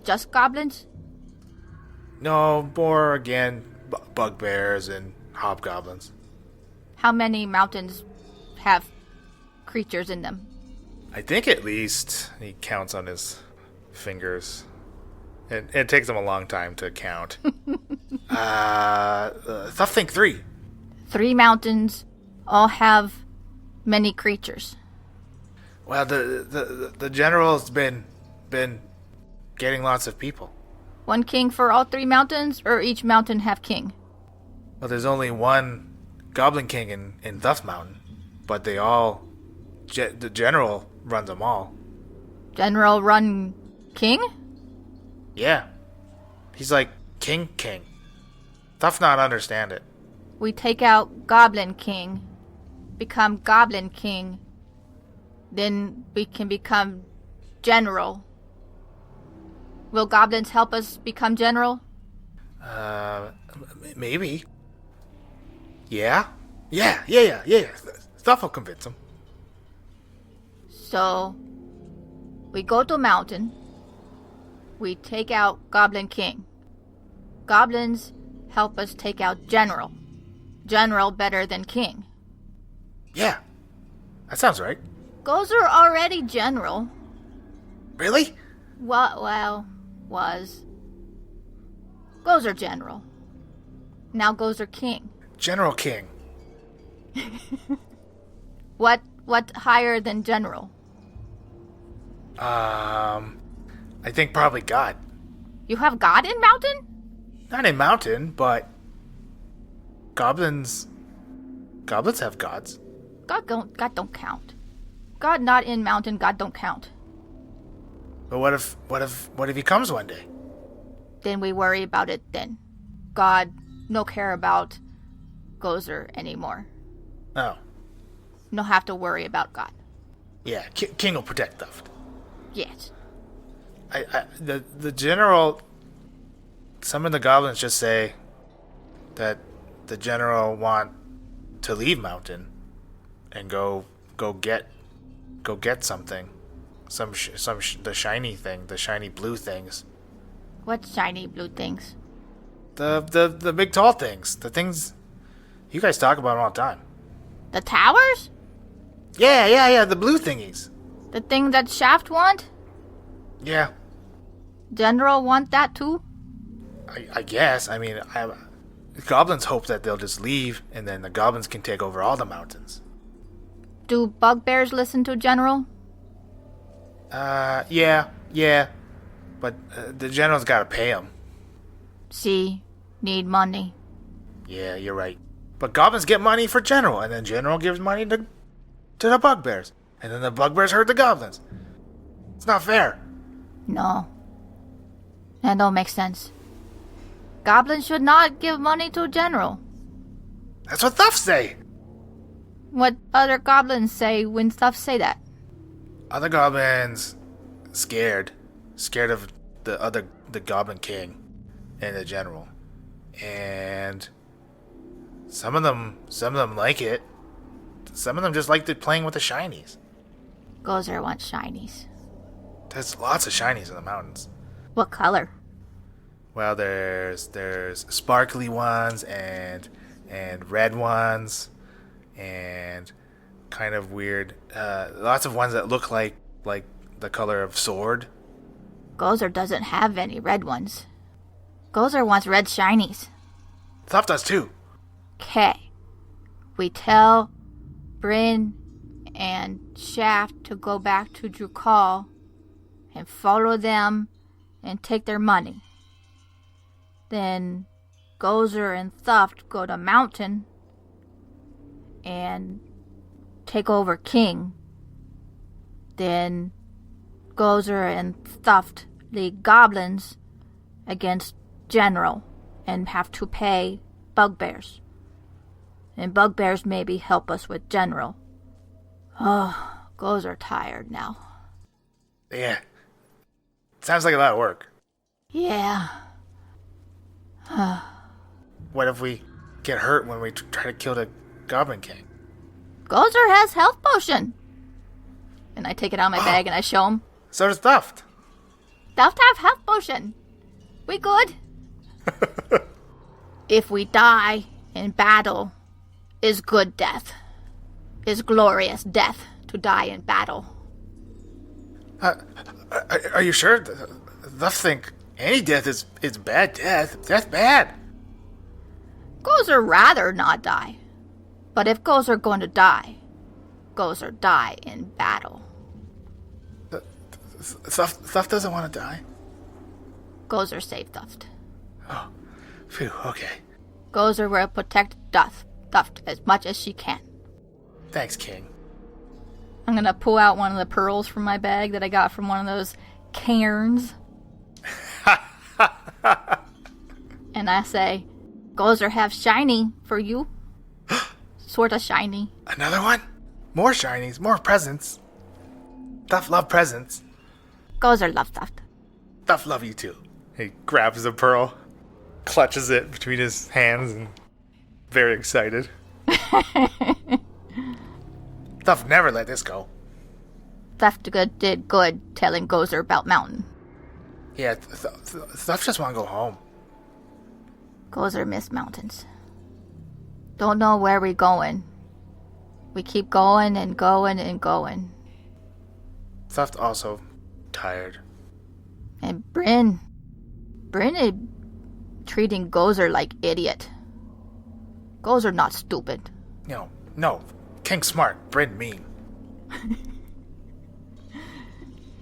Just goblins? No, more again, bugbears and hobgoblins. How many mountains have creatures in them? I think at least he counts on his fingers. It takes him a long time to count. Thuff think 3. 3 mountains all have many creatures. Well, the general's been getting lots of people. One king for all 3 mountains, or each mountain have king? Well, there's only one goblin king in Thuff Mountain, but they all the general runs them all. General run king? Yeah, he's like king. Thuff not understand it. We take out goblin king, become goblin king, then we can become general. Will goblins help us become general? Maybe. Yeah. Thuff will convince him. So, we go to mountain. We take out goblin king. Goblins help us take out general. General better than king. Yeah, that sounds right. Gozer already general. Really? Well, was. Gozer general. Now Gozer king. General King. What higher than general? I think probably God. You have God in mountain? Not in mountain, but goblins have gods. God don't count. God not in mountain, God don't count. But what if he comes one day? Then we worry about it then. God no care about Gozer anymore. Oh. No have to worry about God. Yeah, King will protect Thuff. Yes. The general, some of the goblins just say that the general want to leave mountain and go get something, the shiny thing, the shiny blue things. What shiny blue things? The big tall things, the things you guys talk about all the time. The towers? Yeah, the blue thingies. The thing that Shaft want? Yeah, General want that too? I guess. I mean, goblins hope that they'll just leave, and then the goblins can take over all the mountains. Do bugbears listen to General? Yeah. But the general's got to pay them. See, need money. Yeah, you're right. But goblins get money for general, and then general gives money to the bugbears, and then the bugbears hurt the goblins. It's not fair. No. That don't make sense. Goblins should not give money to General. That's what Thuff say. What other goblins say when stuff say that? Other goblins scared scared of the Goblin King and the General, and some of them like it. Some of them just like playing with the shinies. Gozer wants shinies. There's lots of shinies in the mountains. What color? Well, there's sparkly ones and red ones and kind of weird. Lots of ones that look like the color of sword. Gozer doesn't have any red ones. Gozer wants red shinies. Thuff does too. Okay. We tell Bryn and Shaft to go back to Drukal and follow them and take their money. Then Gozer and Thuft go to Mountain and take over King. Then Gozer and Thuft lead goblins against General and have to pay bugbears. And bugbears maybe help us with General. Oh, Gozer tired now. Yeah. Sounds like a lot of work. Yeah. What if we get hurt when we try to kill the Goblin King? Gozer has health potion. And I take it out of my bag and I show him. So does Thuft. Thuft have health potion. We good? If we die in battle, is good death. Is glorious death to die in battle. Are you sure? Thuft think any death is bad death. That's bad. Gozer rather not die. But if Gozer going to die, Gozer die in battle. Thuft doesn't want to die. Gozer save Thuft. Oh, phew, okay. Gozer will protect Thuft as much as she can. Thanks, King. I'm gonna pull out one of the pearls from my bag that I got from one of those cairns. And I say, Gozer have shiny for you. Sorta shiny. Another one? More shinies, more presents. Thuft love presents. Gozer love Thuft. Thuft love you too. He grabs the pearl, clutches it between his hands, and very excited. Thuft never let this go. Thuft did good telling Gozer about Mountain. Yeah, Thuft just want to go home. Gozer miss mountains. Don't know where we going. We keep going and going and going. Thuft also tired. And Bryn is treating Gozer like idiot. Gozer not stupid. No. King smart, Bryn mean.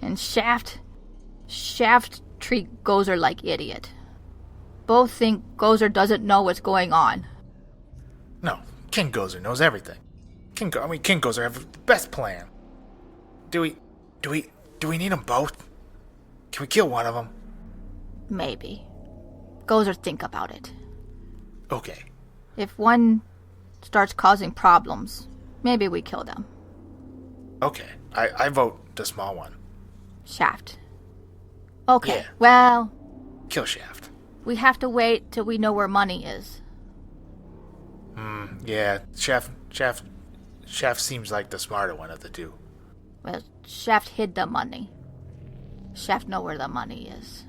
And Shaft treat Gozer like idiot. Both think Gozer doesn't know what's going on. No, King Gozer knows everything. King Gozer have the best plan. Do we need them both? Can we kill one of them? Maybe. Gozer think about it. Okay. If one starts causing problems, maybe we kill them. Okay. I vote the small one. Shaft. Okay, Yeah. well, Kill Shaft. we have to wait till we know where money is. Yeah, Shaft seems like the smarter one of the two. Well, Shaft hid the money. Shaft know where the money is.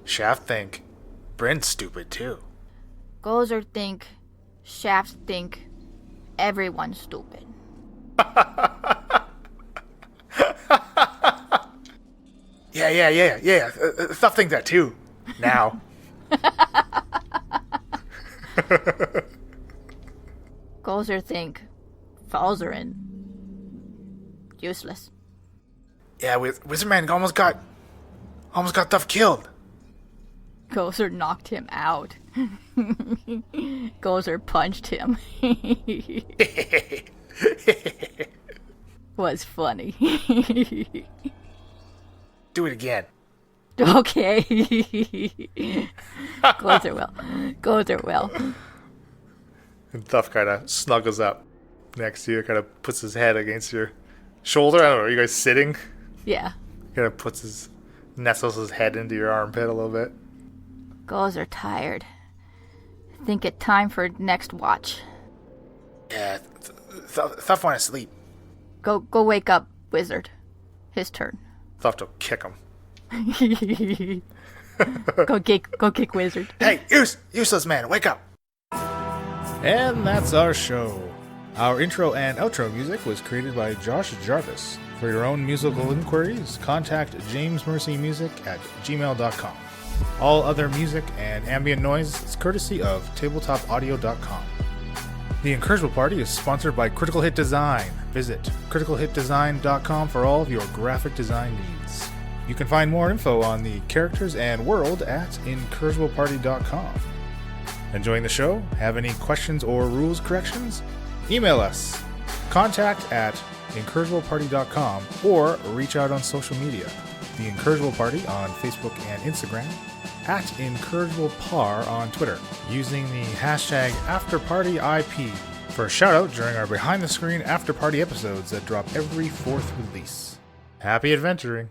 Shaft think, Bryn's stupid too. Gozer think, Shaft think, everyone's stupid. Yeah. Thuff think that too. Now. Gozer think, Falzarin, useless. Yeah, Wizardman almost got Thuff killed. Gozer knocked him out. Gozer punched him. Was funny. Do it again. Okay. Gozer will. And Thuff kind of snuggles up next to you, kind of puts his head against your shoulder. I don't know, are you guys sitting? Yeah. Kind of nestles his head into your armpit a little bit. Gulls are tired. Think it time for next watch. Yeah, Thuff want to sleep. Go wake up, wizard. His turn. Thuff to kick him. Go kick wizard. Hey, useless man, wake up! And that's our show. Our intro and outro music was created by Josh Jarvis. For your own musical inquiries, contact jamesmercymusic@gmail.com. All other music and ambient noise is courtesy of tabletopaudio.com. The Incorrigible Party is sponsored by Critical Hit Design. Visit criticalhitdesign.com for all of your graphic design needs. You can find more info on the characters and world at incorrigibleparty.com. Enjoying the show? Have any questions or rules corrections? Email us. contact@incorrigibleparty.com or reach out on social media. The Incorrigible Party on Facebook and Instagram, @IncorrigiblePar on Twitter, using the hashtag AfterPartyIP for a shout-out during our behind-the-screen after-party episodes that drop every 4th release. Happy adventuring!